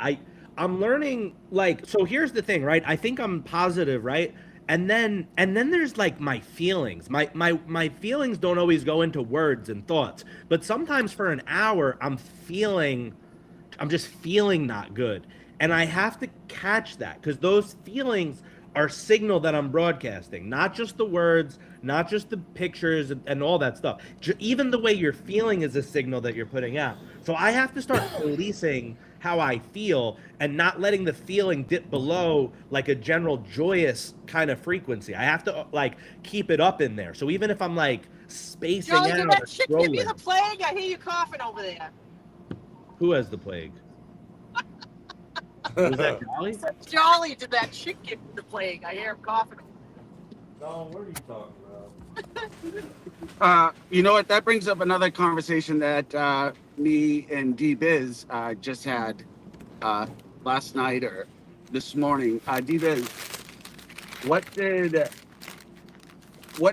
I'm learning, like, so here's the thing, right? I think I'm positive, right? And then there's like my feelings. My feelings don't always go into words and thoughts, but sometimes for an hour I'm just feeling not good. And I have to catch that because those feelings are signal that I'm broadcasting, not just the words, not just the pictures and all that stuff. Even the way you're feeling is a signal that you're putting out. So I have to start policing how I feel and not letting the feeling dip below like a general joyous kind of frequency. I have to like keep it up in there. So even if I'm like spacing Jolly, out did or that shit give you scrolling, the plague? I hear you coughing over there. who has the plague? Was that Jolly? Jolly, did that shit give you the plague? I hear him coughing. Don, what are you talking about? You know what? That brings up another conversation that me and D-Biz just had last night or this morning. D-Biz, what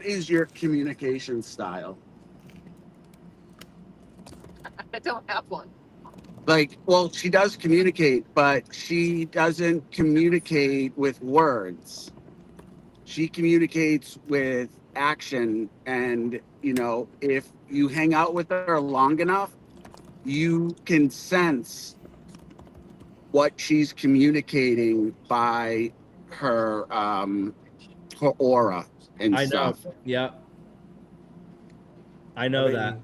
is your communication style? I don't have one. Like, well, she does communicate, but she doesn't communicate with words. She communicates with action, and you know, if you hang out with her long enough, you can sense what she's communicating by her her aura, and I know. stuff. Yeah. I know mean, that.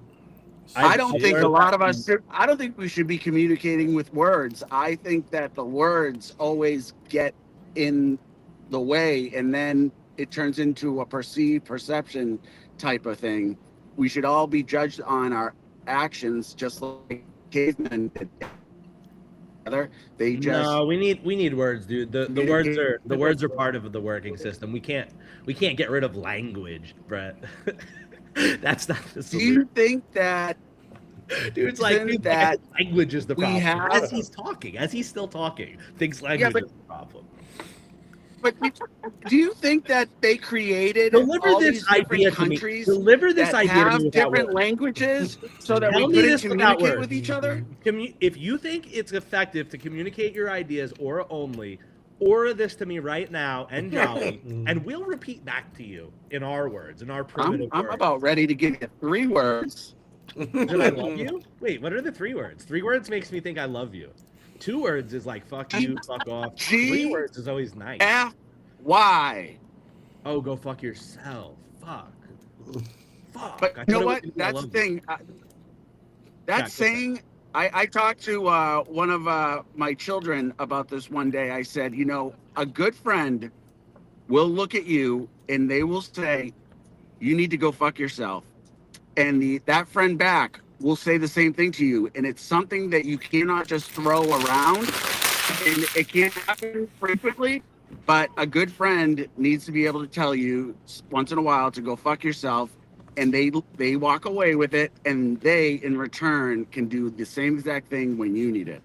I don't think a lot of that- us. I don't think we should be communicating with words. I think that the words always get in the way, and then it turns into a perceived perception type of thing. We should all be judged on our actions, just like cavemen did. They just No, we need words, dude. The words are part of the working system. We can't get rid of language, Brett. That's not the Do solution. you think that Dude, it's like, Isn't dude, that language is the we problem. have- As he's talking, as he's still talking, thinks language but- is the problem. But do you think that they created Deliver all this these different idea to me. countries Deliver this that idea to have me without different words. languages so that Tell we me couldn't this without communicate words. with each other? If you think it's effective to communicate your ideas aura only, aura this to me right now and Jolly, and we'll repeat back to you in our words, in our primitive I'm words. about ready to give you 3 words. Did I love you? Wait, what are the 3 words? 3 words makes me think I love you. 2 words is like fuck you, fuck off. 3 words is always nice. F-Y. Oh, go fuck yourself. Fuck. Fuck. But I you know thought it what? was I That's the love you. thing. Yeah, That go saying, I talked to one of my children about this one day. I said, you know, a good friend will look at you and they will say, you need to go fuck yourself. And that friend back will say the same thing to you. And it's something that you cannot just throw around. And it can't happen frequently. But a good friend needs to be able to tell you once in a while to go fuck yourself, and they walk away with it, and they in return can do the same exact thing when you need it.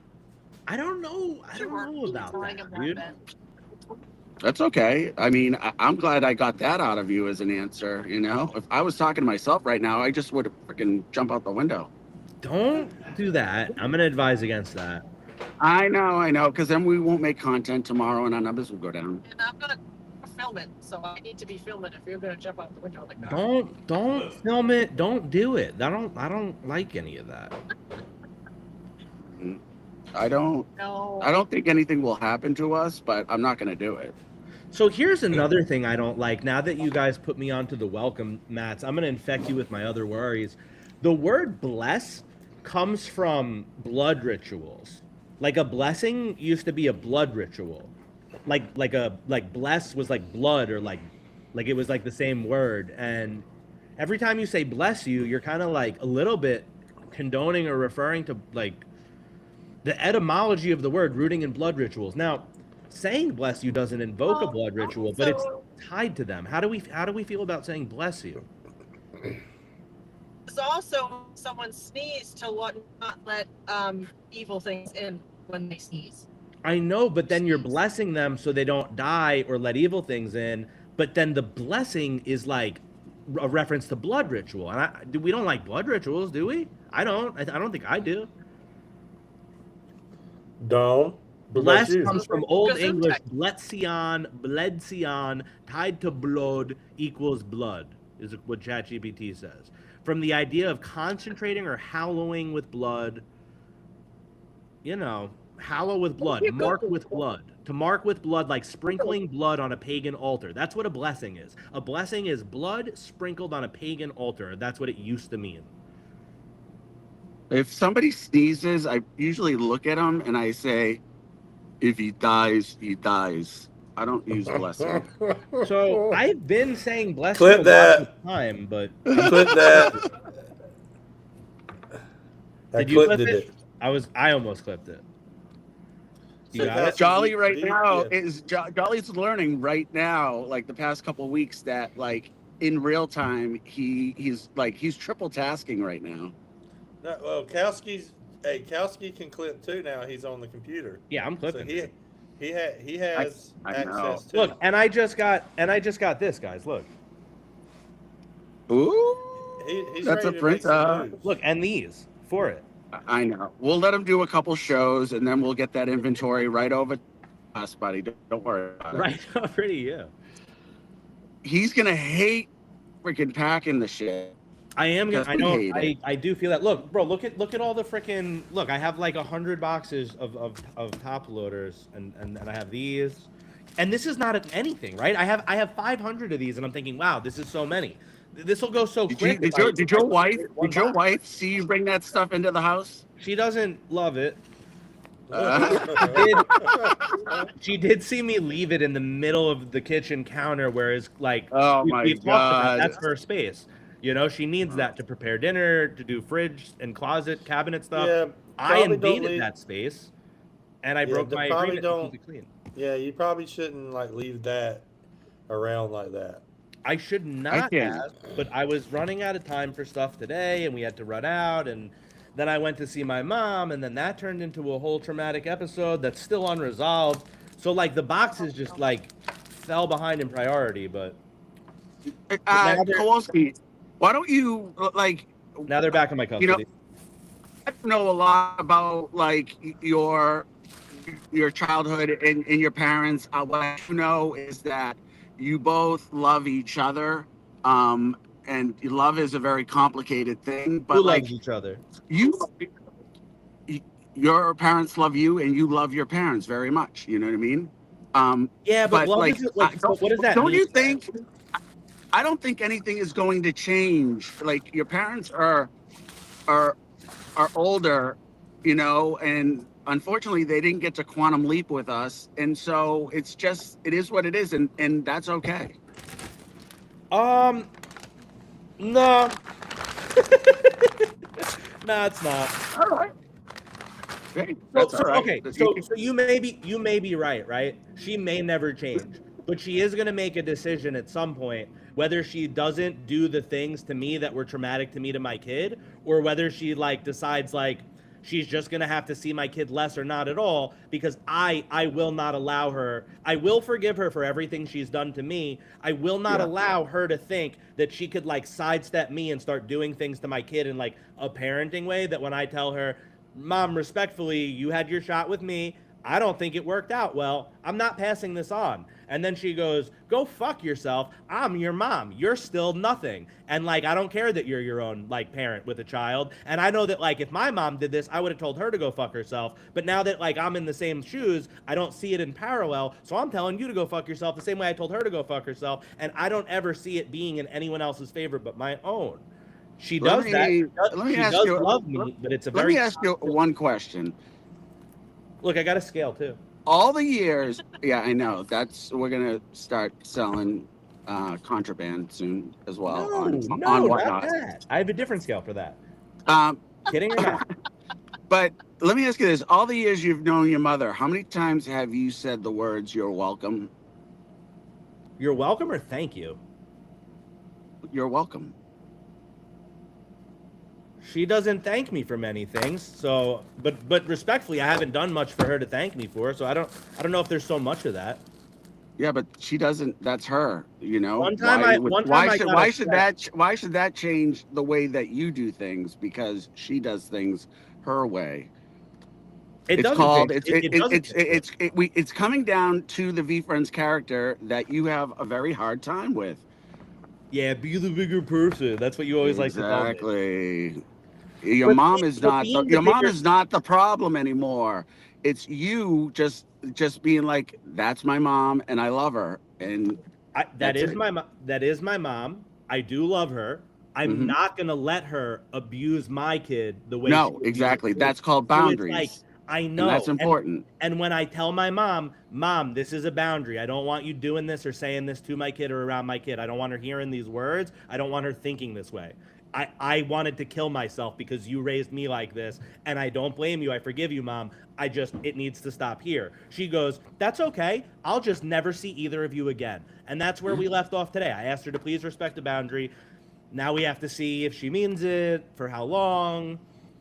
I don't know about that, dude. That's okay. I mean, I'm glad I got that out of you as an answer. You know, if I was talking to myself right now, I just would freaking jump out the window. Don't do that. I'm gonna advise against that. I know, because then we won't make content tomorrow, and our numbers will go down. And I'm gonna film it, so I need to be filming if you're gonna jump out the window like that. Don't film it. Don't do it. I don't like any of that. I don't No. think anything will happen to us, but I'm not gonna do it. So here's another thing I don't like. Now that you guys put me onto the welcome mats, I'm gonna infect you with my other worries. The word bless comes from blood rituals. Like a blessing used to be a blood ritual. Like bless was like blood, or like it was like the same word. And every time you say bless you, you're kind of like a little bit condoning or referring to like the etymology of the word rooting in blood rituals. Now, saying bless you doesn't invoke a blood ritual, but it's tied to them. How do we feel about saying bless you? It's also someone sneeze to not let evil things in when they sneeze. I know, but then you're blessing them so they don't die or let evil things in. But then the blessing is like a reference to blood ritual, and we don't like blood rituals, do we? I don't. I don't think I do. Don't. Bless you? comes from Old Gesundheit. English bletsion, bledsion, tied to blood equals blood, is what ChatGPT says. From the idea of concentrating or hallowing with blood, you know, hallow with blood, mark with blood. To mark with blood, like sprinkling blood on a pagan altar. That's what a blessing is. A blessing is blood sprinkled on a pagan altar. That's what it used to mean. If somebody sneezes, I usually look at them and I say, if he dies, he dies. I don't use blessing. So I've been saying blessing Clip a lot that. of time, but Clip that. I did you clipped clip it? it. I almost clipped it. You So got that's- it? Jolly right now Yeah. is Jolly's learning right now, like the past couple of weeks, that like in real time he's triple tasking right now. No, well, Kowski can clip too now. He's on the computer. Yeah, I'm So clipping. he has I know. access to. Look, and I just got this, guys. Look, Ooh, He's that's ready a to make some printout. moves. look, and these for it. I know. We'll let him do a couple shows and then we'll get that inventory right over to us, buddy. Don't worry about it. Right over to you. He's gonna hate freaking packing the shit. I am gonna. I We know. hate it. I do feel that. Look, bro. Look at all the freaking. Look, I have like 100 boxes of top loaders, and I have these. And this is not anything, right? I have 500 of these, and I'm thinking, wow, this is so many. This will go so quick. Did your wife see you bring that stuff into the house? She doesn't love it. Uh, She did see me leave it in the middle of the kitchen counter, whereas like Oh my we've talked about, God. that's her space. You know, she needs that to prepare dinner, to do fridge and closet cabinet stuff. Yeah, I probably don't invaded leave- that space, and I Yeah, broke they my probably agreement to don't- keep it clean. Yeah, you probably shouldn't like leave that around like that. I should not can't. have, but I was running out of time for stuff today, and we had to run out, and then I went to see my mom, and then that turned into a whole traumatic episode that's still unresolved. So like the boxes just like fell behind in priority, but now they're- Kowalski, why don't you like? now they're back in my custody. You know, I know a lot about like your childhood and your parents. What I do know is that you both love each other, and love is a very complicated thing. But Who like loves each other? your parents love you, and you love your parents very much. You know what I mean? Yeah, but love like, isn't like. don't- what does that don't mean? you think? I don't think anything is going to change. Like your parents are older, you know, and unfortunately they didn't get to quantum leap with us, and so it is what it is, and that's okay. No. No, it's not. All right. Okay, So, that's so- all right. okay, so you may be right. She may never change, but she is gonna make a decision at some point whether she doesn't do the things to me that were traumatic to me to my kid, or whether she like decides like she's just gonna have to see my kid less or not at all, because I will not allow her. I will forgive her for everything she's done to me. I will not Yeah. allow her to think that she could like sidestep me and start doing things to my kid in like a parenting way that when I tell her, Mom, respectfully, you had your shot with me. I don't think it worked out well. I'm not passing this on. And then she goes, go fuck yourself. I'm your mom. You're still nothing. And like, I don't care that you're your own like parent with a child. And I know that like, if my mom did this, I would have told her to go fuck herself. But now that like I'm in the same shoes, I don't see it in parallel. So I'm telling you to go fuck yourself the same way I told her to go fuck herself. And I don't ever see it being in anyone else's favor but my own. She does that. She does love me, but it's a Let very. me ask you one question. Look, I got a scale too. All the years, yeah, I know. We're gonna start selling contraband soon as well on not whatnot. that. I have a different scale for that. Um, Kidding or not? but let me ask you this: all the years you've known your mother, how many times have you said the words "You're welcome"? You're welcome or thank you? You're welcome. She doesn't thank me for many things, so but respectfully, I haven't done much for her to thank me for, so I don't know if there's so much of that. Yeah, but she doesn't. That's her. You know. One time I got Why should that change the way that you do things? Because she does things her way. It It's doesn't called. change- It's it doesn't change. it's coming down to the V Friends character that you have a very hard time with. Yeah, be the bigger person. That's what you always like to tell me. Exactly. Your But mom be- is but not. being the Your mom bigger- is not the problem anymore. It's you just being like, that's my mom, and I love her, and That That's is it. that is my mom. I do love her. I'm Mhm. not gonna let her abuse my kid the way. no, she abused exactly. me. That's called So it's boundaries, like, I know. and that's important. And when I tell my mom, this is a boundary. I don't want you doing this or saying this to my kid or around my kid. I don't want her hearing these words. I don't want her thinking this way. I wanted to kill myself because you raised me like this, and I don't blame you. I forgive you, Mom. It needs to stop here. She goes, that's okay. I'll just never see either of you again. And that's where we left off today. I asked her to please respect the boundary. Now we have to see if she means it, for how long.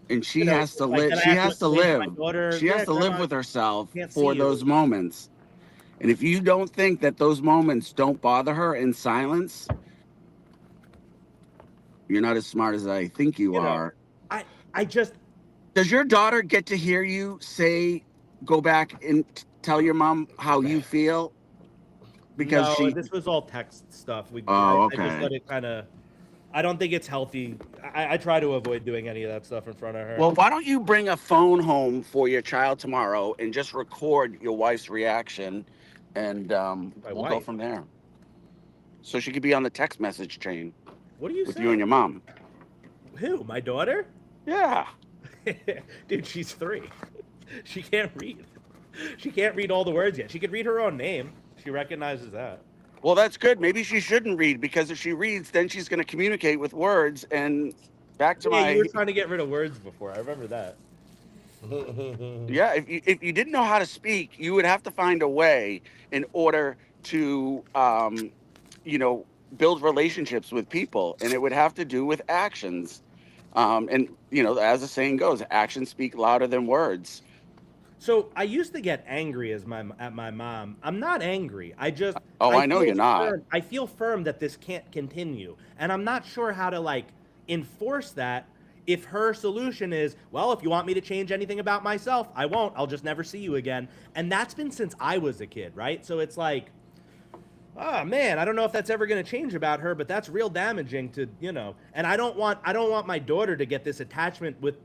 And she You know, has to like, live. then I She have to has to explain to live. my daughter, She has "Yeah, to live Grandma, with herself can't for see you." those moments. And if you don't think that those moments don't bother her in silence, you're not as smart as I think you You know, are. I just, Does your daughter get to hear you say, go back and tell your mom how you feel? Because no, this was all text stuff. Oh, I just okay. let it kind of. I don't think it's healthy. I try to avoid doing any of that stuff in front of her. Well, why don't you bring a phone home for your child tomorrow and just record your wife's reaction and My we'll go wife. from there. So she could be on the text message chain What are you with saying? you and your mom. Who? My daughter? Yeah. Dude, she's 3. She can't read. She can't read all the words yet. She could read her own name. She recognizes that. Well, that's good. Maybe she shouldn't read, because if she reads, then she's going to communicate with words. And back to Yeah, you my were trying to get rid of words before. I remember that. yeah. If you didn't know how to speak, you would have to find a way in order to you know, build relationships with people, and it would have to do with actions. And you know, as the saying goes, actions speak louder than words. So I used to get angry at my mom. I'm not angry. Oh, I know feel you're not. firm. I feel firm that this can't continue, and I'm not sure how to like enforce that. If her solution is, well, if you want me to change anything about myself, I won't. I'll just never see you again. And that's been since I was a kid, right? So it's like, oh man, I don't know if that's ever going to change about her, but that's real damaging to, you know. And I don't want my daughter to get this attachment with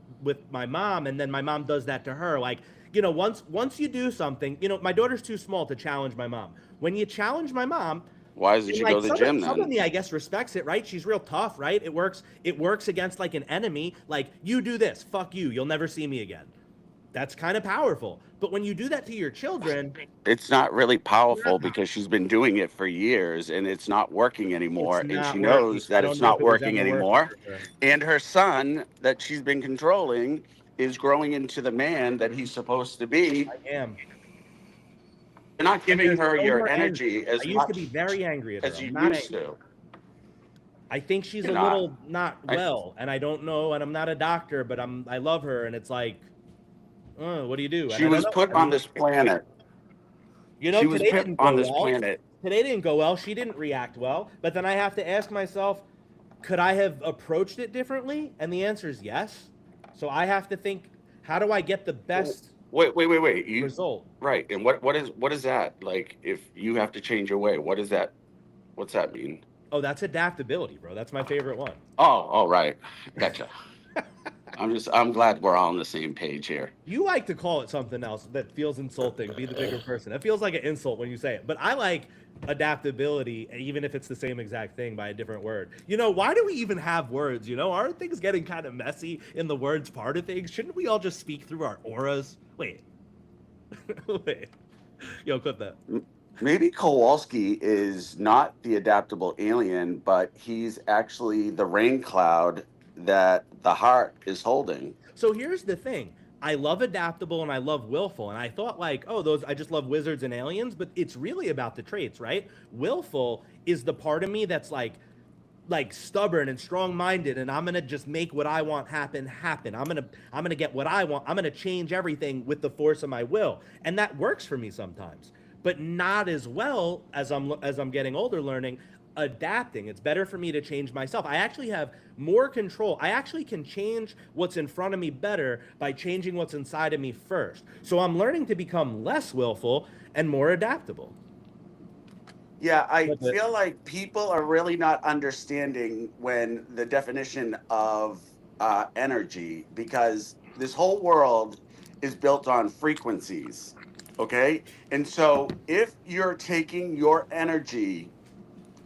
my mom, and then my mom does that to her. Like, you know, once you do something, you know, my daughter's too small to challenge my mom. When you challenge my mom, Why doesn't she like go to the gym some of then? me, I guess, respects it, right? She's real tough, right? It works against like an enemy. Like, you do this, fuck you, you'll never see me again. That's kind of powerful. But when you do that to your children, It's not really powerful, because she's been doing it for years and it's not working anymore. it's And not she working. knows I that don't it's know not if it was working ever working anymore. for her. And her son that she's been controlling is growing into the man that he's supposed to be. I am. You're not giving There's her no your more energy anger. as I used much to be very angry at her. as you I'm not used angry. to. I think she's You're a not. little not well, and I don't know, and I'm not a doctor, but I love her, and it's like, what do you do? And She I don't was know. put I on mean, this planet. you know, She was today put didn't on go this well. planet. Today didn't go well. She didn't react well. But then I have to ask myself, could I have approached it differently? And the answer is yes. So I have to think, how do I get the best Wait. You result? right. And what is that? Like, if you have to change your way, what is that? What's that mean? Oh, that's adaptability, bro. That's my favorite one. Oh, right. Gotcha. I'm glad we're all on the same page here. You like to call it something else that feels insulting. Be the bigger person. It feels like an insult when you say it. But I like adaptability, even if it's the same exact thing by a different word. You know, why do we even have words? You know, aren't things getting kind of messy in the words part of things? Shouldn't we all just speak through our auras? Wait. Wait. Yo, clip that. Maybe Kowalski is not the adaptable alien, but he's actually the rain cloud that the heart is holding. So here's the thing. I love adaptable and I love willful. And I thought like, oh, I just love wizards and aliens, but it's really about the traits, right? Willful is the part of me that's like stubborn and strong-minded, and I'm gonna just make what I want happen. I'm gonna get what I want. I'm gonna change everything with the force of my will. And that works for me sometimes, but not as well as I'm getting older learning. Adapting. It's better for me to change myself. I actually have more control. I actually can change what's in front of me better by changing what's inside of me first. So I'm learning to become less willful and more adaptable. Yeah, I That's it. feel like people are really not understanding when the definition of energy, because this whole world is built on frequencies. Okay. And so if you're taking your energy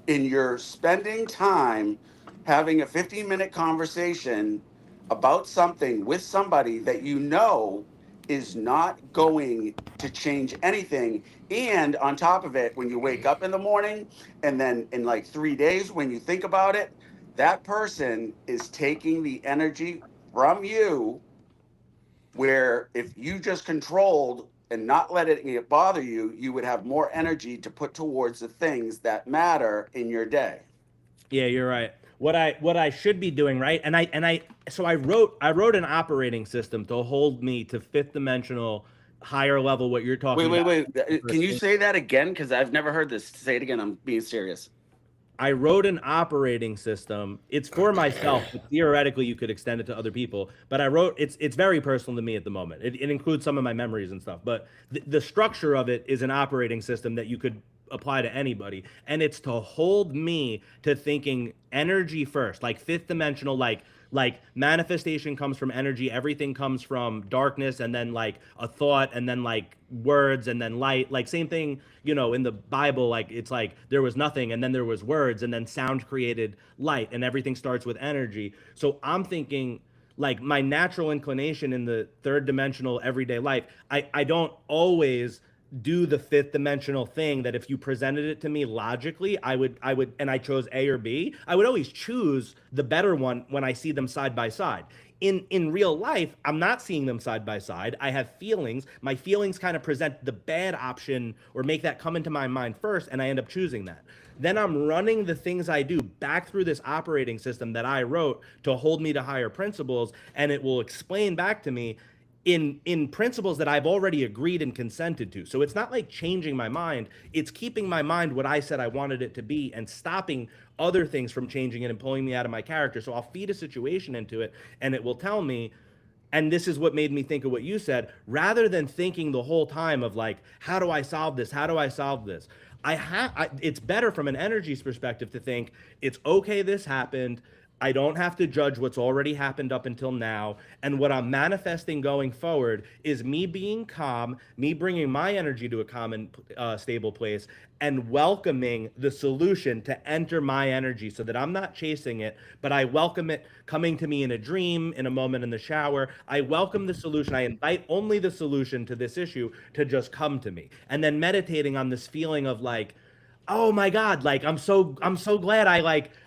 and you're spending time having a 15-minute conversation about something with somebody that you know is not going to change anything, and on top of it, when you wake up in the morning and then in like 3 days when you think about it, that person is taking the energy from you, where if you just controlled and not let it bother you, you would have more energy to put towards the things that matter in your day. Yeah, you're right. What I should be doing, right? And I wrote an operating system to hold me to fifth dimensional, higher level. What you're talking about. Wait. Can you say that again? Because I've never heard this. Say it again. I'm being serious. I wrote an operating system. It's for myself, but theoretically you could extend it to other people. But I wrote it's very personal to me at the moment. It includes some of my memories and stuff. But the structure of it is an operating system that you could apply to anybody, and it's to hold me to thinking energy first, like fifth dimensional, like Like manifestation comes from energy, everything comes from darkness, and then like a thought, and then like words, and then light. Like same thing, you know, in the Bible, like it's like there was nothing, and then there was words, and then sound created light, and everything starts with energy. So I'm thinking like my natural inclination in the third dimensional everyday life, I don't always do the fifth dimensional thing that if you presented it to me logically, I would and I chose A or B, I would always choose the better one when I see them side by side. In real life, I'm not seeing them side by side. I have feelings. My feelings kind of present the bad option or make that come into my mind first, and I end up choosing that. Then I'm running the things I do back through this operating system that I wrote to hold me to higher principles, and it will explain back to me in principles that I've already agreed and consented to. So it's not like changing my mind. It's keeping my mind what I said I wanted it to be and stopping other things from changing it and pulling me out of my character. So I'll feed a situation into it and it will tell me, and this is what made me think of what you said, rather than thinking the whole time of like, how do I solve this? How do I solve this? It's better from an energies perspective to think it's okay. This happened. I don't have to judge what's already happened up until now. And what I'm manifesting going forward is me being calm, me bringing my energy to a calm and stable place, and welcoming the solution to enter my energy so that I'm not chasing it, but I welcome it coming to me in a dream, in a moment in the shower. I welcome the solution. I invite only the solution to this issue to just come to me. And then meditating on this feeling of like, oh my God, like I'm so glad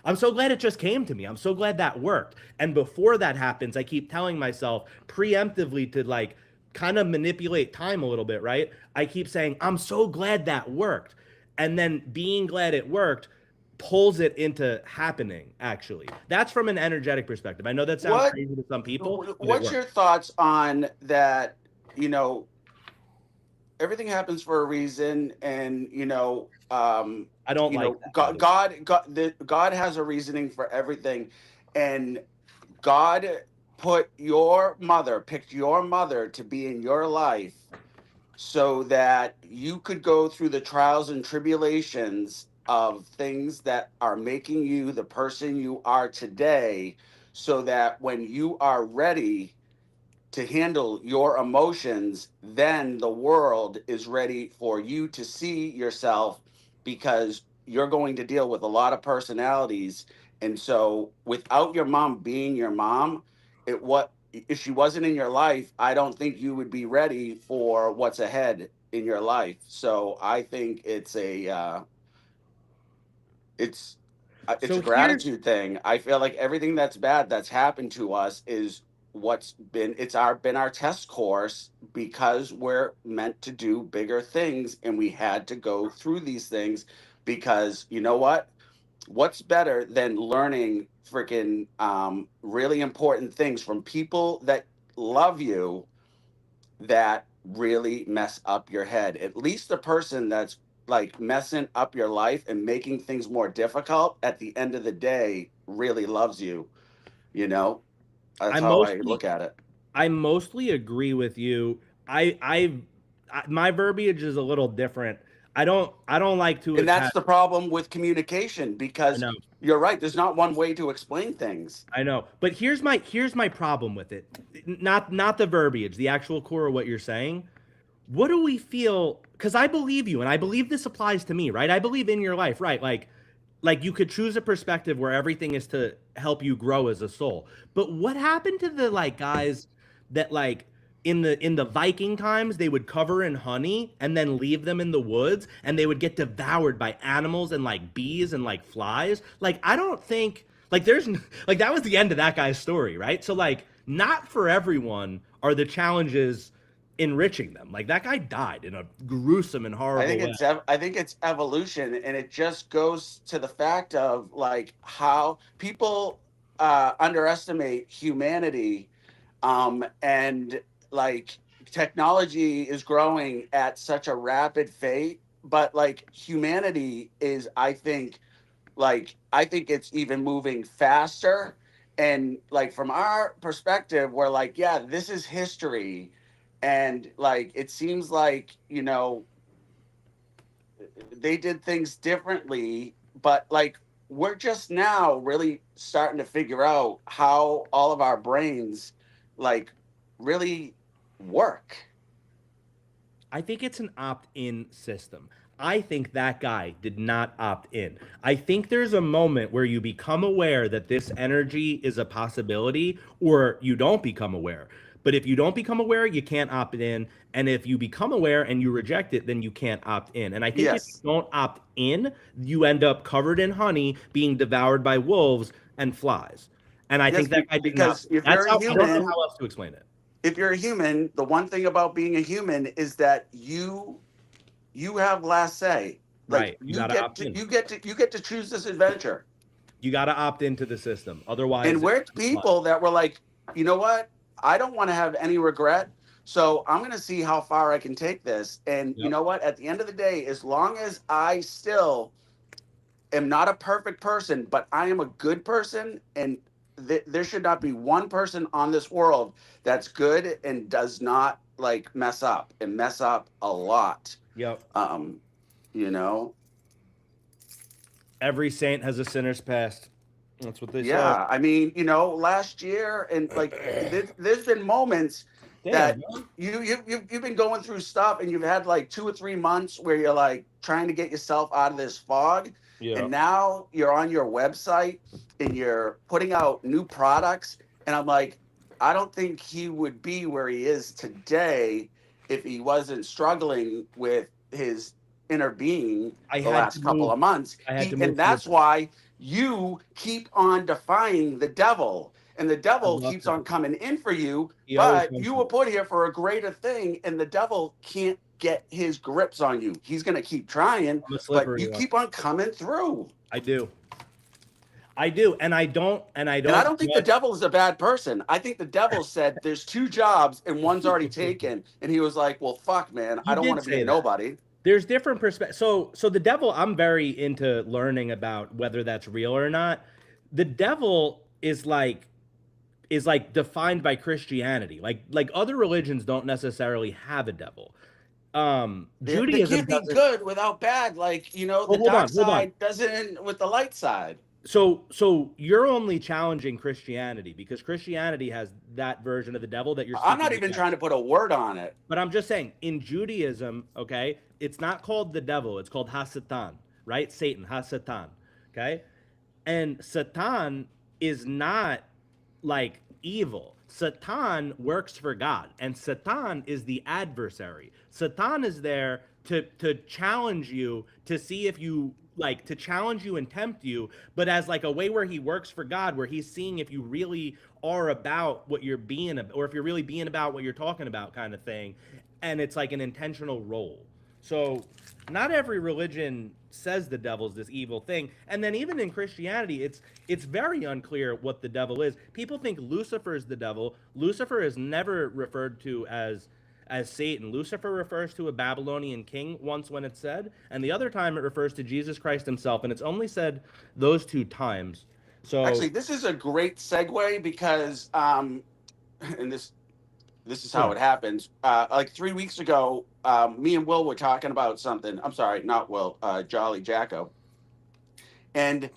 I'm so glad it just came to me. I'm so glad that worked. And before that happens, I keep telling myself preemptively to like kind of manipulate time a little bit, right? I keep saying, I'm so glad that worked. And then being glad it worked pulls it into happening, actually. That's from an energetic perspective. I know that sounds crazy to some people. What's your thoughts on that? You know, everything happens for a reason, and I don't like that. God has a reasoning for everything, and God picked your mother to be in your life so that you could go through the trials and tribulations of things that are making you the person you are today, so that when you are ready to handle your emotions, then the world is ready for you to see yourself, because you're going to deal with a lot of personalities. And so without your mom being your mom, if she wasn't in your life, I don't think you would be ready for what's ahead in your life. So I think it's a So gratitude thing. I feel like everything that's bad that's happened to us is been our test course, because we're meant to do bigger things, and we had to go through these things, because you know what's better than learning freaking really important things from people that love you, that really mess up your head. At least the person that's like messing up your life and making things more difficult, at the end of the day, really loves you. That's how I look at it. I mostly agree with you. My verbiage is a little different. I don't like to. And that's the problem with communication, because you're right. There's not one way to explain things. I know, but here's my problem with it. Not the verbiage, the actual core of what you're saying. What do we feel? Because I believe you, and I believe this applies to me, right? I believe in your life, right? Like you could choose a perspective where everything is to help you grow as a soul. But what happened to the like guys that like in the Viking times, they would cover in honey and then leave them in the woods, and they would get devoured by animals and like bees and like flies? Like I don't think like there's like that was the end of that guy's story, right? So like not for everyone are the challenges enriching them. Like that guy died in a gruesome and horrible way. I think it's evolution, and it just goes to the fact of like how people underestimate humanity, and like technology is growing at such a rapid rate, but like humanity is, I think it's even moving faster. And like from our perspective, we're like, yeah, this is history. And like it seems like they did things differently, but like we're just now really starting to figure out how all of our brains like really work. I think it's an opt-in system. I think that guy did not opt in. I think there's a moment where you become aware that this energy is a possibility, or you don't become aware. But if you don't become aware, you can't opt in. And if you become aware and you reject it, then you can't opt in. And I think if you Yes. don't opt in, you end up covered in honey, being devoured by wolves and flies. And I Yes, think that guy did not. because if That's you're a how I don't know human, how else to explain it. if you're a human, the one thing about being a human is that you have last say. Like Right. You gotta opt in. you get to choose this adventure. You gotta opt into the system. Otherwise, And we're people that were like, you know what? I don't want to have any regret. So I'm going to see how far I can take this. And you Yep. know what? At the end of the day, as long as I still am not a perfect person, but I am a good person, and there should not be one person on this world that's good and does not like mess up and mess up a lot. Yep. You know, Every saint has a sinner's past. That's what they say. yeah. I mean, you know, last year and like there's been moments that Damn, you've been going through stuff and you've had like 2 or 3 months where you're like trying to get yourself out of this fog. yeah. And now you're on your website and you're putting out new products. And I'm like, I don't think he would be where he is today if he wasn't struggling with his inner being I the had last to couple move. of months. I had to move And that's why you keep on defying the devil. And the devil love keeps that. on coming in for you, He always but comes you for were me. put here for a greater thing, and the devil can't get his grips on you. He's going to keep trying, I'm a but slippery you one. keep on coming through. I do. I do, and I don't. And I don't think the devil is a bad person. I think the devil said there's 2 jobs and one's already taken, and he was like, "Well, fuck, man, I don't did want to be say a that. nobody." There's different perspectives. So the devil, I'm very into learning about whether that's real or not. The devil is like defined by Christianity. Like other religions don't necessarily have a devil. They Judaism can't be doesn't. good without bad. Like, you know, Well, the dark side doesn't with the light side. So you're only challenging Christianity because Christianity has that version of the devil that you're. I'm not speaking even against. trying to put a word on it. But I'm just saying, in Judaism, okay, it's not called the devil; it's called Hasatan, right? Satan, Hasatan, okay, and Satan is not like evil. Satan works for God, and Satan is the adversary. Satan is there to challenge you, to see if you like, to challenge you and tempt you, but as like a way where he works for God, where he's seeing if you really are about what you're being, or if you're really being about what you're talking about, kind of thing. And it's like an intentional role. So not every religion says the devil's this evil thing. And then even in Christianity, it's very unclear what the devil is. People think Lucifer is the devil. Lucifer is never referred to as Satan. Lucifer refers to a Babylonian king once when it's said, and the other time it refers to Jesus Christ himself, and it's only said those 2 times. So Actually, this is a great segue because and this is how it happens. Like 3 weeks ago, me and Will were talking about something. I'm sorry, not Will, Jolly Jacko. And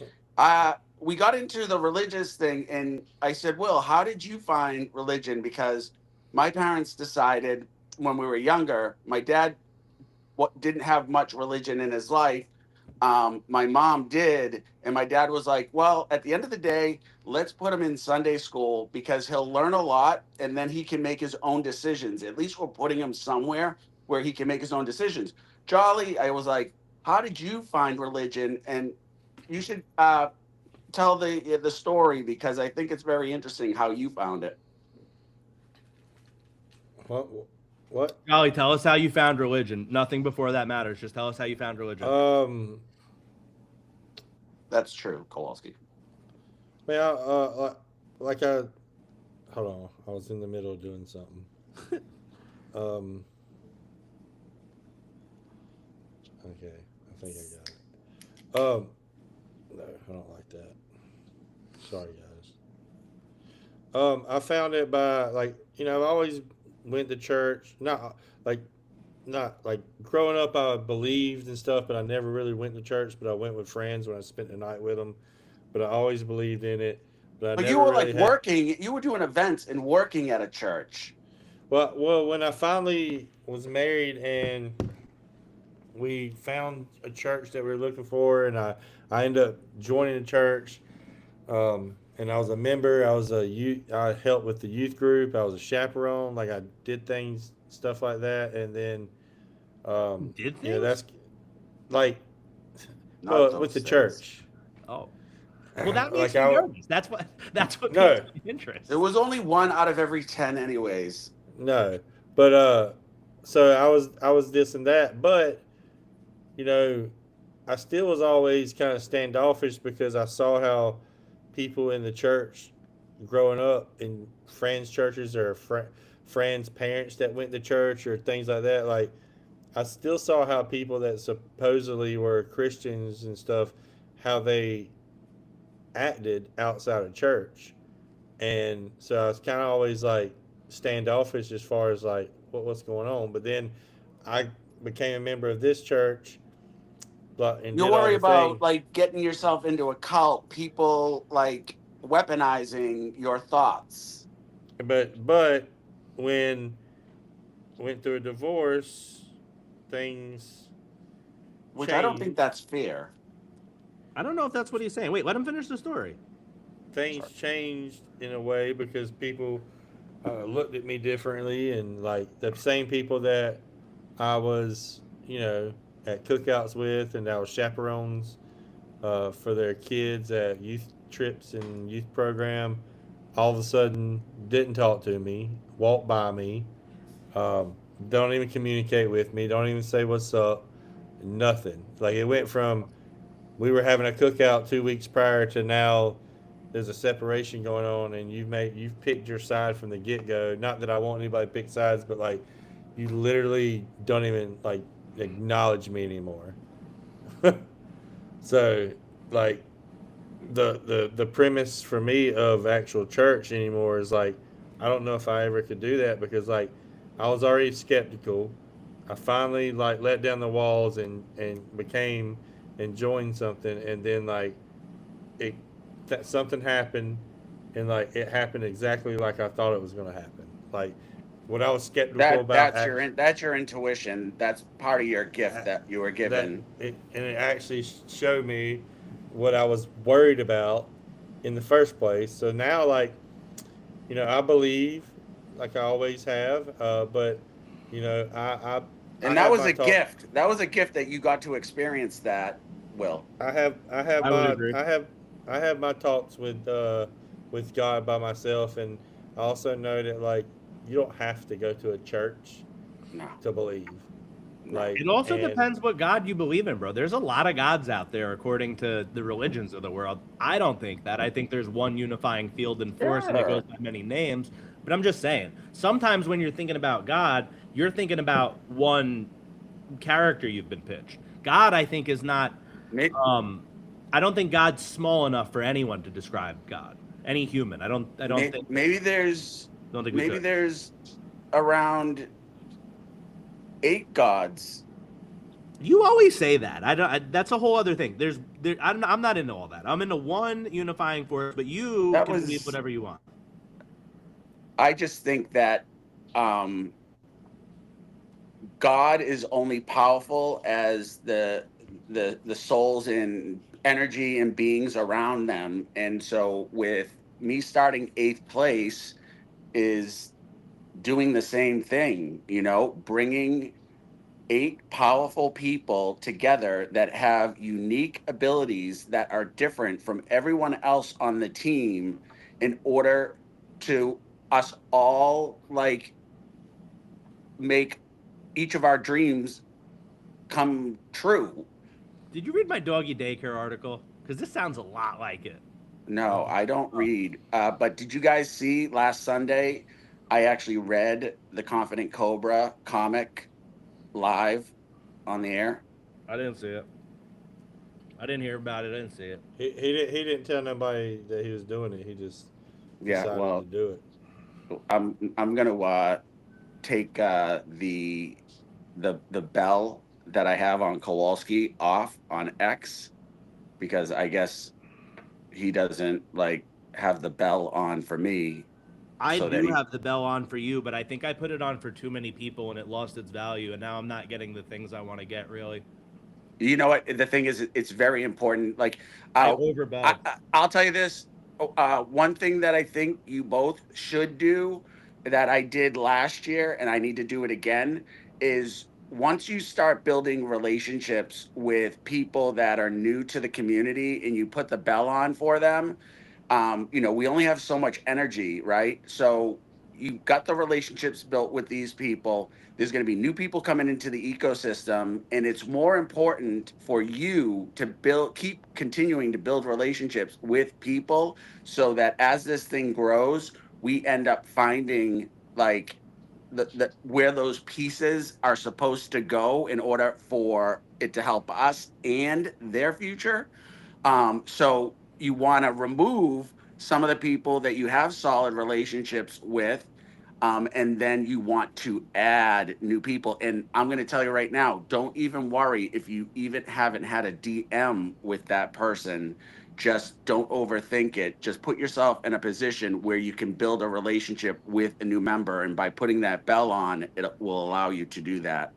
we got into the religious thing, and I said, Will, how did you find religion? Because my parents decided when we were younger, my dad didn't have much religion in his life. My mom did, and my dad was like, well, at the end of the day, let's put him in Sunday school because he'll learn a lot and then he can make his own decisions. At least we're putting him somewhere where he can make his own decisions. Charlie, I was like, how did you find religion? And you should tell the story because I think it's very interesting how you found it. What? Golly, tell us how you found religion. Nothing before that matters. Just tell us how you found religion. That's true, Kowalski. Well, hold on. I was in the middle of doing something. Okay, I think I got it. No, I don't like that. Sorry, guys. I found it by I always went to church. Not like not like growing up. I believed and stuff, but I never really went to church. But I went with friends when I spent the night with them. But I always believed in it. But I But you never were really like had. working. You were doing events and working at a church. Well, when I finally was married and we found a church that we were looking for, and I ended up joining the church. And I was a member. I was a youth. I helped with the youth group. I was a chaperone. Like I did things, stuff like that. And then, Did you know, things? that's like, Not well, with the those things. church. Oh. Well, that makes Like me I, nervous. That's what no, piques my interest. There was only one out of every 10 anyways. no, but so I was this and that, but you know, I still was always kind of standoffish because I saw how people in the church growing up in friends' churches or friends' parents that went to church or things like that. Like, I still saw how people that supposedly were Christians and stuff, how they acted outside of church. And so I was kind of always like standoffish as far as like what's going on. But then I became a member of this church, and You did all worry the about thing. like getting yourself into a cult, people like weaponizing your thoughts. But when went through a divorce, things Which I don't think changed. that's fair. I don't know if that's what he's saying. Wait, let him finish the story. Things changed in a way because people looked at me differently, and like the same people that I was, at cookouts with, and that was chaperones for their kids at youth trips and youth program, all of a sudden didn't talk to me, walked by me, um, don't even communicate with me, don't even say what's up, nothing. Like it went from we were having a cookout 2 weeks prior to now there's a separation going on, and you've picked your side from the get go. Not that I want anybody to pick sides, but like you literally don't even like acknowledge me anymore. So like the premise for me of actual church anymore is like I don't know if I ever could do that because like I was already skeptical. I finally like let down the walls and became and joined something, and then like it that something happened, and like it happened exactly like I thought it was going to happen. Like what I was skeptical about That's your intuition. That's part of your gift that you were that given. it actually showed me what I was worried about in the first place. So now, like, I believe, like I always have, but I And that have was my a talk. gift. That was a gift that you got to experience that, Will. I would agree. I have my talks with God by myself, and I also know that like you don't have to go to a church No. to believe. No. Like, It also and depends what God you believe in, bro. There's a lot of gods out there according to the religions of the world. I don't think that. I think there's one unifying field and force, and it Sure. goes by many names. But I'm just saying, sometimes when you're thinking about God, you're thinking about one character you've been pitched. God, I think, is not. May- I don't think God's small enough for anyone to describe God. Any human. I don't think. Maybe there's Don't think we maybe could. there's around 8 gods. You always say that. That's a whole other thing. I'm not into all that. I'm into one unifying force, but you That can was- believe whatever you want. I just think that God is only powerful as the souls and energy and beings around them. And so with me starting 8th place is doing the same thing, bringing 8 powerful people together that have unique abilities that are different from everyone else on the team in order to us all like make each of our dreams come true. Did you read my doggy daycare article? Because this sounds a lot like it. No, I don't read. But did you guys see last Sunday? I actually read the Confident Cobra comic live on the air. I didn't see it. I didn't hear about it. I didn't see it. He didn't tell nobody that he was doing it. He just decided to do it. I'm gonna take the the bell that I have on Kowalski off on X, because I guess he doesn't like have the bell on for me. I So that do he, have the bell on for you, but I think I put it on for too many people and it lost its value, and now I'm not getting the things I want to get really. you know what? The thing is, it's very important. Like, I I'll, overbelled. I'll tell you this. One thing that I think you both should do that I did last year, and I need to do it again, is once you start building relationships with people that are new to the community and you put the bell on for them, we only have so much energy, right? So you've got the relationships built with these people. There's going to be new people coming into the ecosystem, and it's more important for you to keep continuing to build relationships with people, so that as this thing grows, we end up finding like the where those pieces are supposed to go in order for it to help us and their future. So you want to remove some of the people that you have solid relationships with, and then you want to add new people. And I'm going to tell you right now, don't even worry if you even haven't had a DM with that person. Just don't overthink it. Just put yourself in a position where you can build a relationship with a new member. And by putting that bell on, it will allow you to do that.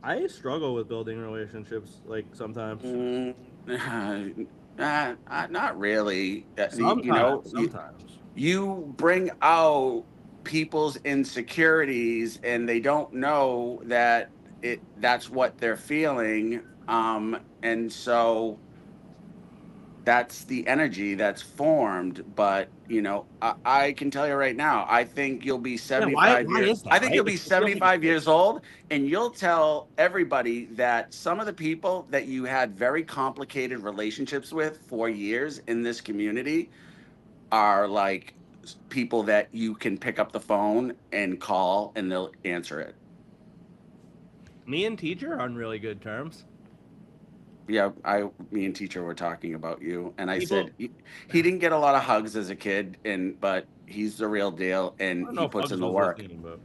I struggle with building relationships, like sometimes. Not really. Sometimes. You bring out people's insecurities, and they don't know that that's what they're feeling. And so that's the energy that's formed. But I can tell you right now, I think you'll be 75 why years. is that, I think right? you'll be It's really 75 years old, and you'll tell everybody that some of the people that you had very complicated relationships with for years in this community are like people that you can pick up the phone and call, and they'll answer it. Me and teacher are on really good terms. Yeah, me and teacher were talking about you, and I People- said he didn't get a lot of hugs as a kid, but he's the real deal, I and don't know he if puts hugs in the was work. his thing, but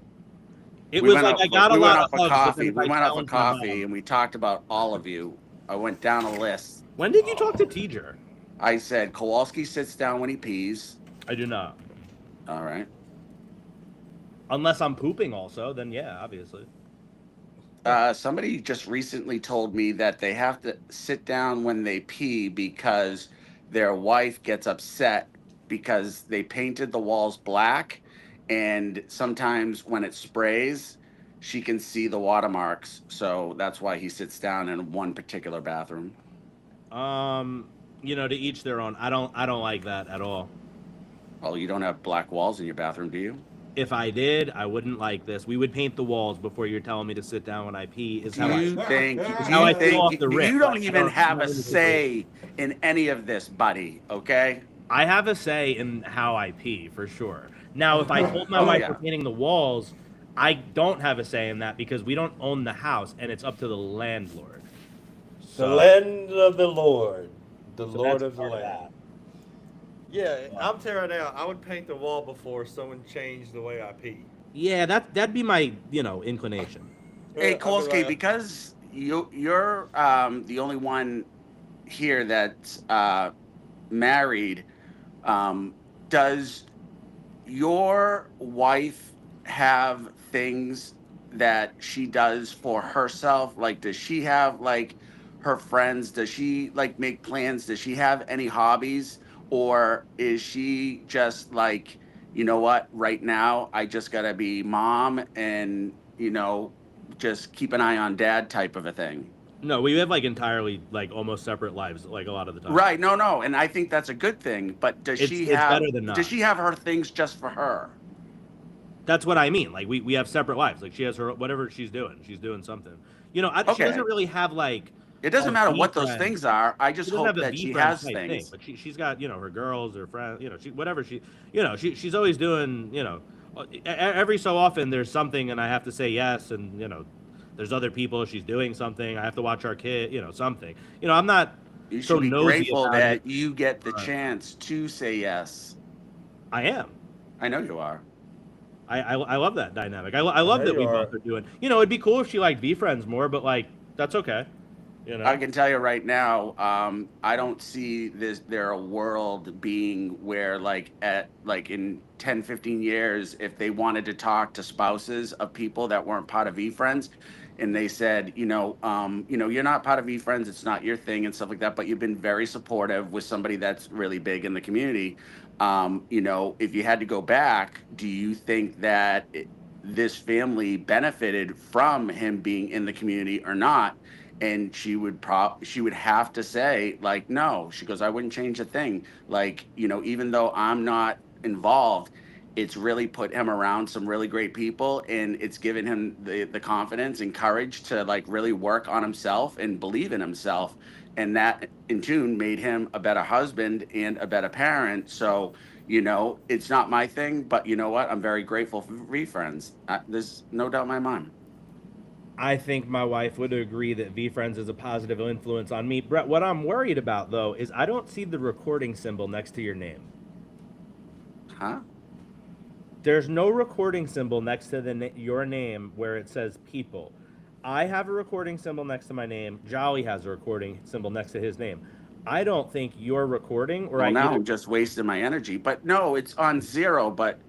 it We was went like out I got a we went lot out of for hugs. but coffee. then if We I went out for challenged my coffee, mom- and we talked about all of you. I went down a list. When did you talk to teacher? I said Kowalski sits down when he pees. I do not. All right. Unless I'm pooping also, then yeah, obviously. Somebody just recently told me that they have to sit down when they pee because their wife gets upset because they painted the walls black, and sometimes when it sprays, she can see the watermarks. So that's why he sits down in one particular bathroom. To each their own. I don't like that at all. Oh, you don't have black walls in your bathroom, do you? If I did, I wouldn't like this. We would paint the walls before you're telling me to sit down when I pee. Is how You think how I feel off the rip. you don't Like, I even have I a don't say in any of this, buddy, okay? I have a say in how I pee for sure. Now, if I told my wife we're painting the walls, I don't have a say in that because we don't own the house and it's up to the landlord. The land of the Lord. The So Lord that's of the part of land. Yeah, I'm telling you right now, I would paint the wall before someone changed the way I pee. Yeah, that'd be my, inclination. Hey, I'd be Kolsky, like, because you're the only one here that's married, does your wife have things that she does for herself? Like, does she have like her friends? Does she like make plans? Does she have any hobbies? Or is she just like, you know what, right now I just gotta be mom and, just keep an eye on dad type of a thing? No, we have like entirely like almost separate lives, like a lot of the time. Right. No. And I think that's a good thing. But does It's better than not. does she have her things just for her? That's what I mean. Like we have separate lives. Like she has her whatever she's doing something. She Okay. doesn't really have like. It doesn't a matter what V those friend. things are. I just She doesn't hope have a that V she friend has type things. thing, but she's got her girls, her friends, she's always doing every so often there's something and I have to say yes, and there's other people, she's doing something, I have to watch our kid, something. I'm not You so should be nosy grateful about that it. you get the Right. chance to say yes. I am. I know you are. I love that dynamic. I love know that you we are. both are doing. You know, it'd be cool if she liked V Friends more, but like that's okay. You know. I can tell you right now, I don't see there a world being where like in 10, 15 years, if they wanted to talk to spouses of people that weren't part of eFriends, and they said, you're not part of eFriends, it's not your thing and stuff like that, but you've been very supportive with somebody that's really big in the community. If you had to go back, do you think that this family benefited from him being in the community or not? And she would have to say like, no. She goes, I wouldn't change a thing. Like, even though I'm not involved, it's really put him around some really great people, and it's given him the confidence and courage to like really work on himself and believe in himself, and that in tune made him a better husband and a better parent. So it's not my thing, but you know what, I'm very grateful for VFriends. There's no doubt in my mind. I think my wife would agree that VFriends is a positive influence on me. Brett, what I'm worried about, though, is I don't see the recording symbol next to your name. Huh? There's no recording symbol next to your name where it says people. I have a recording symbol next to my name. Jolly has a recording symbol next to his name. I don't think you're recording, or now I'm just wasting my energy. But no, it's on 0, but...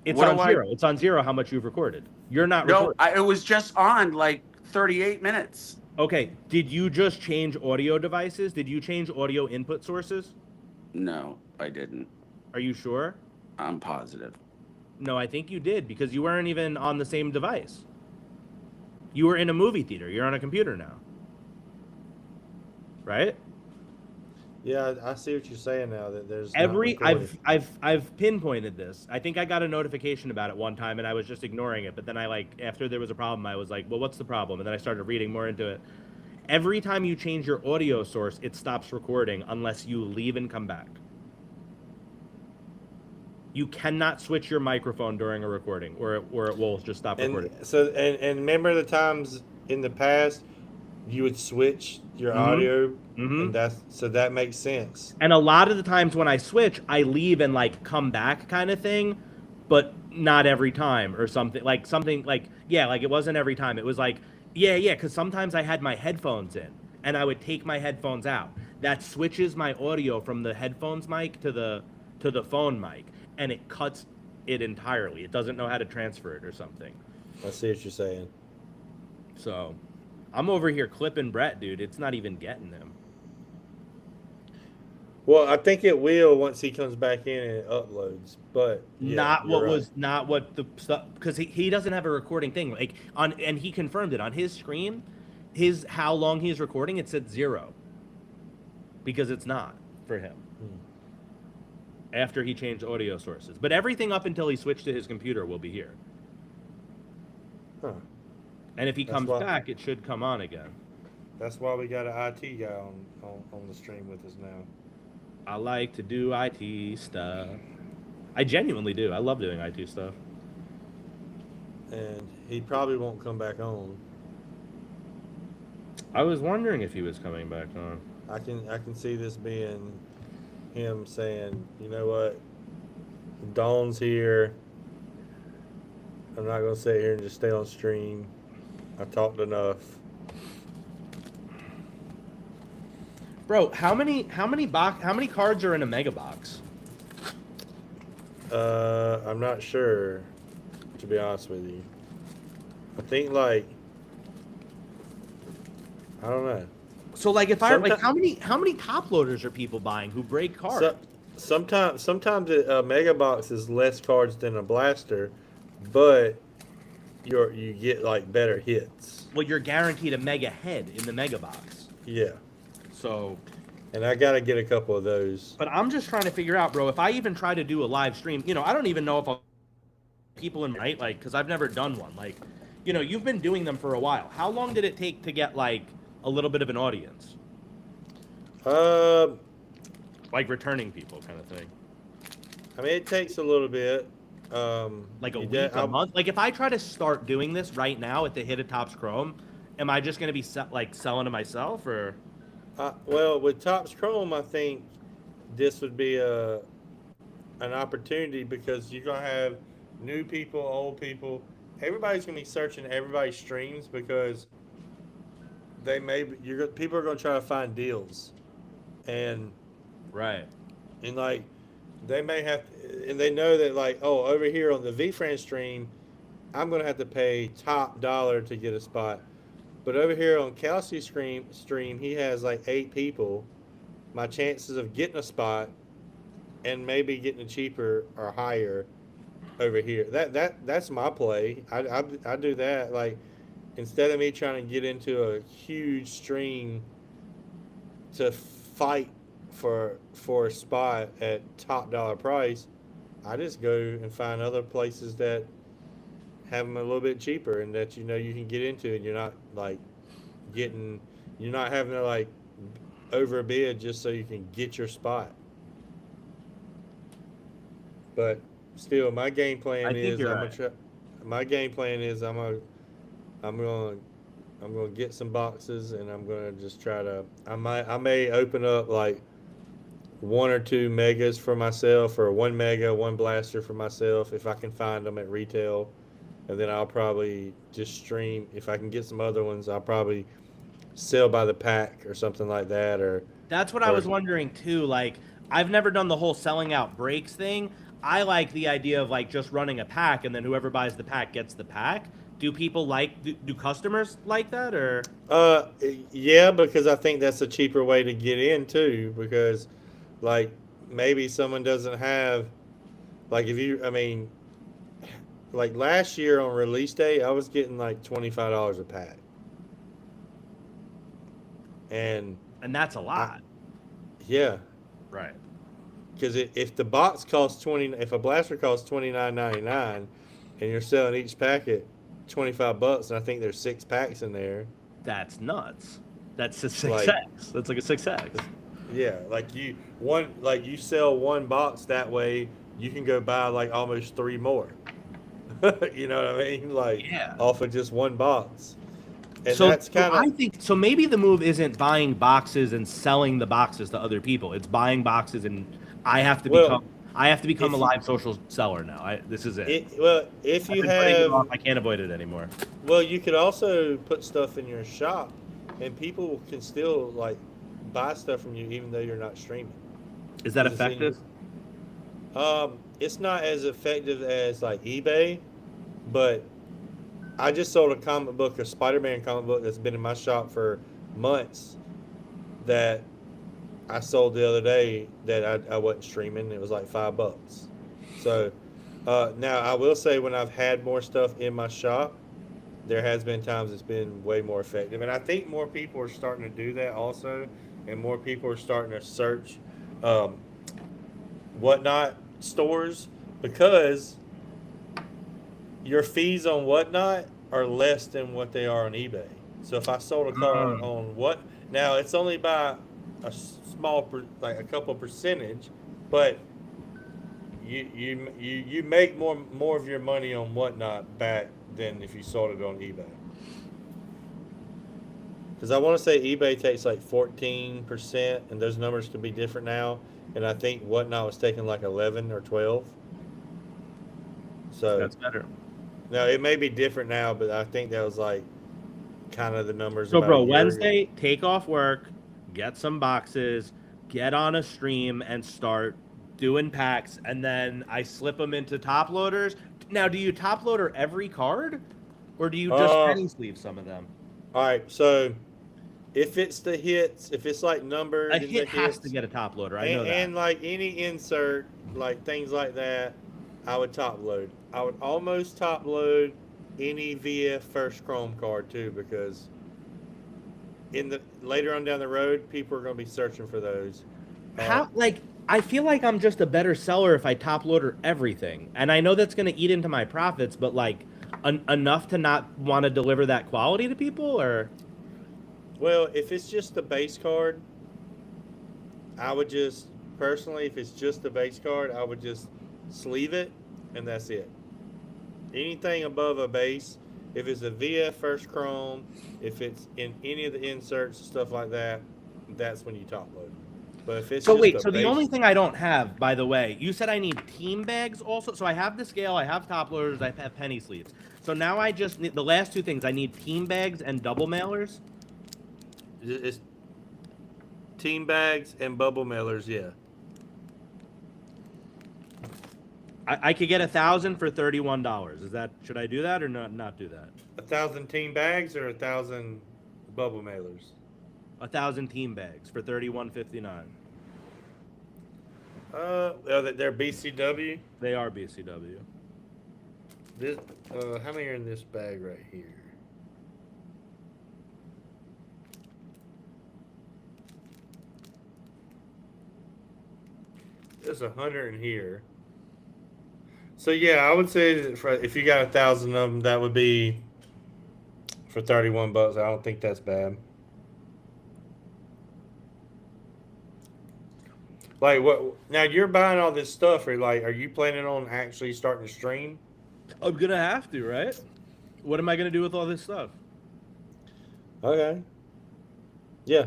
It's on 0. It's on 0 how much you've recorded. You're not recording. No, it was just on like 38 minutes. Okay, did you just change audio devices? Did you change audio input sources? No, I didn't. Are you sure? I'm positive. No, I think you did, because you weren't even on the same device. You were in a movie theater. You're on a computer now. Right? Yeah, I see what you're saying now. That there's I've pinpointed this. I think I got a notification about it one time, and I was just ignoring it. But then after there was a problem, I was like, well, what's the problem? And then I started reading more into it. Every time you change your audio source, it stops recording unless you leave and come back. You cannot switch your microphone during a recording, or it will just stop recording. And remember the times in the past you would switch your audio, and that makes sense. And a lot of the times when I switch, I leave and like come back kind of thing, but not every time, or something like it wasn't every time. It was like because sometimes I had my headphones in and I would take my headphones out. That switches my audio from the headphones mic to the phone mic, and it cuts it entirely. It doesn't know how to transfer it or something. I see what you're saying. So I'm over here clipping Brett, dude. It's not even getting him. Well, I think it will once he comes back in and it uploads, but not what the stuff, because he doesn't have a recording thing and he confirmed it on his screen. How long he's recording, it said 0 because it's not for him. After he changed audio sources, but everything up until he switched to his computer will be here. Huh. And if he comes back, it should come on again. That's why we got an IT guy on the stream with us now. I like to do IT stuff. I genuinely do. I love doing IT stuff. And he probably won't come back on. I was wondering if he was coming back on. I can see this being him saying, you know what, Dawn's here. I'm not gonna sit here and just stay on stream. I talked enough. Bro, how many cards are in a mega box? I'm not sure, to be honest with you. I think I don't know. So how many top loaders are people buying who break cards? Sometimes a mega box is less cards than a blaster, but you get like better hits. Well, you're guaranteed a mega head in the mega box. Yeah. So, and I gotta get a couple of those. But I'm just trying to figure out, bro, if I even try to do a live stream, I don't even know if people in right, because I've never done one. You've been doing them for a while. How long did it take to get a little bit of an audience? Returning people kind of thing. I mean, it takes a little bit. A week, a month. If I try to start doing this right now at the Hit of Topps Chrome, am I just going to be selling to myself, or? Well, with Topps Chrome, I think this would be an opportunity because you're gonna have new people, old people. Everybody's gonna be searching everybody's streams because people are gonna try to find deals, and Right. like they may have, and they know that like, oh, over here on the VFran stream, I'm gonna have to pay top dollar to get a spot, but over here on Kelsey's stream, he has like 8 people. My chances of getting a spot and maybe getting it cheaper are higher over here. That's my play. I do that. Like, instead of me trying to get into a huge stream to fight for a spot at top dollar price, I just go and find other places that have them a little bit cheaper and that you can get into, and you're not like you're not having to like overbid just so you can get your spot. But still, my game plan I think is you're I'm right. gonna my game plan is I'm gonna get some boxes, and I'm gonna just try to I may open up like 1 or 2 megas for myself, or 1 mega, 1 blaster for myself if I can find them at retail, and then I'll probably just stream. If I can get some other ones, I'll probably sell by the pack or something like that. Or That's what I or was wondering too. Like, I've never done the whole selling out breaks thing. I like the idea of like just running a pack, and then whoever buys the pack gets the pack. Do people do customers like that, or? yeah, because I think that's a cheaper way to get in too. Because like maybe someone doesn't have, like, I mean, like last year on release day, I was getting like $25 a pack, and And that's a lot. yeah, Right. because if the box costs if a blaster costs $29.99, and you're selling each packet $25, and I think there's 6 packs in there. That's nuts. That's a Like- 6x. That's like a 6x. Yeah, like you sell 1 box that way, you can go buy like almost 3 more. You know what I mean? Like, Yeah. off of just 1 box. And So, that's kind I of think so. Maybe the move isn't buying boxes and selling the boxes to other people. It's buying boxes, and I have to Well, become a if- live social seller now. This is it. well, if I've you been putting it off. have, I can't avoid it anymore. well, you could also put stuff in your shop, and people can still like buy stuff from you even though you're not streaming. Is that Is it in effective? It's not as effective as like eBay, but I just sold a Spider-Man comic book that's been in my shop for months, that I sold the other day, that I wasn't streaming. It was like $5. So now I will say, when I've had more stuff in my shop, there has been times it's been way more effective, and I think more people are starting to do that also, and more people are starting to search Whatnot stores, because your fees on Whatnot are less than what they are on eBay. So if I sold a car on now it's only by a small like a couple percentage, but you make more of your money on Whatnot back than if you sold it on eBay. Because I want to say eBay takes like 14%, and those numbers could be different now. And I think Whatnot was taking like 11 or 12. So That's better. now it may be different now, but I think that was like kind of the numbers. So, about bro, a year ago. Wednesday, take off work, get some boxes, get on a stream, and start doing packs. And then I slip them into top loaders. Now, do you top loader every card, or do you just penny sleeve some of them? All right, so if it's the hits, if it's like numbered, A and the hit has hits, to get a top loader. I know that. and like any insert, like things like that, I would top load. I would almost top load any VF first Chrome card too, because later on down the road, people are going to be searching for those. How, like, I feel like I'm just a better seller if I top loader everything. And I know that's going to eat into my profits, but like enough to not want to deliver that quality to people, or? Well, if it's just the base card, I would just, personally, if it's just the base card, I would just sleeve it, and that's it. Anything above a base, if it's a VF First Chrome, if it's in any of the inserts and stuff like that, that's when you top load. But if it's So just wait, a so the base- only thing I don't have, by the way, you said I need team bags also. So I have the scale, I have top loaders, I have penny sleeves. So now I just need the last two things. I need team bags and double mailers. it's team bags and bubble mailers, yeah. I could get 1,000 for $31. Is that, should I do that or not do that? 1,000 team bags or 1,000 bubble mailers? 1,000 team bags for $31.59. They're BCW. They are BCW. This, how many are in this bag right here? There's 100 in here. So yeah, I would say that if you got 1,000 of them, that would be for $31. I don't think that's bad. Like what? Now you're buying all this stuff, or like, are you planning on actually starting to stream? I'm gonna have to, right? What am I gonna do with all this stuff? Okay. Yeah.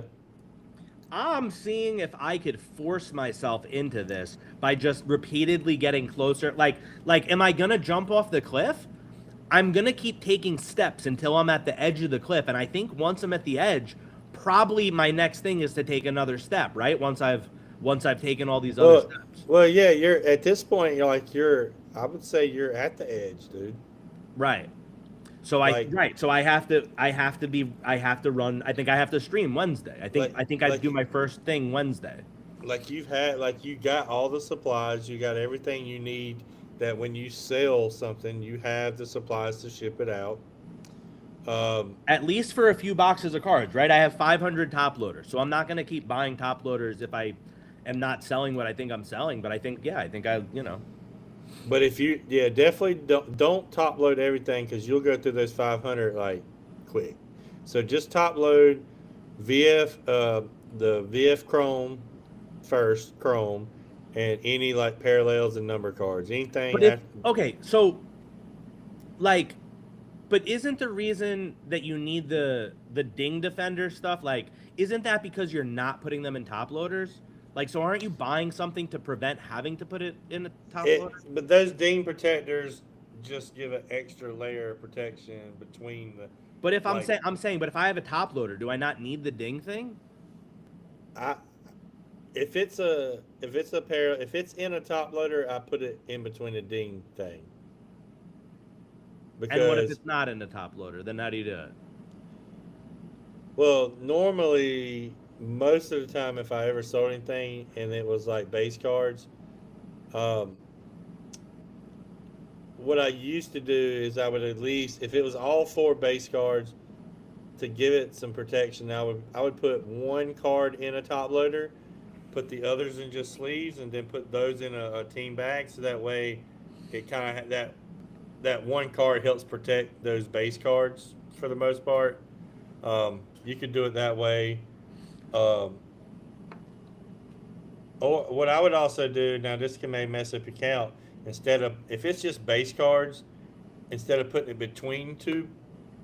I'm seeing if I could force myself into this by just repeatedly getting closer. Like, am I gonna jump off the cliff? I'm gonna keep taking steps until I'm at the edge of the cliff, and I think once I'm at the edge, probably my next thing is to take another step. Right? Once I've taken all these other steps. Well, yeah. You're at this point. I would say you're at the edge, dude. Right. So So I have to run. I think I have to stream Wednesday. I think I do my first thing Wednesday. You got all the supplies, you got everything you need, that when you sell something, you have the supplies to ship it out. At least for a few boxes of cards, right? I have 500 top loaders, so I'm not going to keep buying top loaders if I am not selling what I think I'm selling. But I think But if you, definitely don't top load everything, because you'll go through those 500 like quick. So just top load VF, the VF Chrome first, Chrome, and any like parallels and number cards. Anything. Okay, so like, but isn't the reason that you need the ding defender stuff, like, isn't that because you're not putting them in top loaders? Like, so aren't you buying something to prevent having to put it in a top loader? But those ding protectors just give an extra layer of protection between the. But if I'm saying, but if I have a top loader, do I not need the ding thing? If it's in a top loader, I put it in between the ding thing. And what if it's not in the top loader? Then how do you do it? Well, normally, most of the time, if I ever sold anything and it was like base cards, what I used to do is I would at least, if it was all 4 base cards, to give it some protection, I would put one card in a top loader, put the others in just sleeves, and then put those in a team bag, so that way it kind of that one card helps protect those base cards for the most part. You could do it that way. Or what I would also do, now this may mess up your count, if it's just base cards, instead of putting it between 2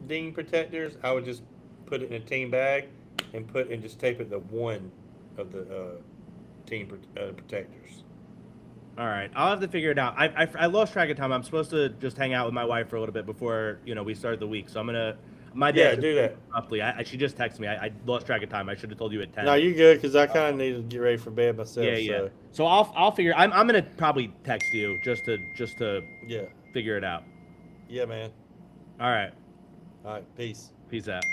ding protectors, I would just put it in a team bag and just tape it to one of the team protectors. All right, I'll have to figure it out. I lost track of time. I'm supposed to just hang out with my wife for a little bit before we start the week. So I'm gonna. My dad do that. Roughly, she just texted me. I lost track of time. I should have told you at 10. No, you good, because I kind of need to get ready for bed myself. Yeah. So I'll figure. I'm gonna probably text you just to figure it out. Yeah, man. All right. All right. Peace. Peace out.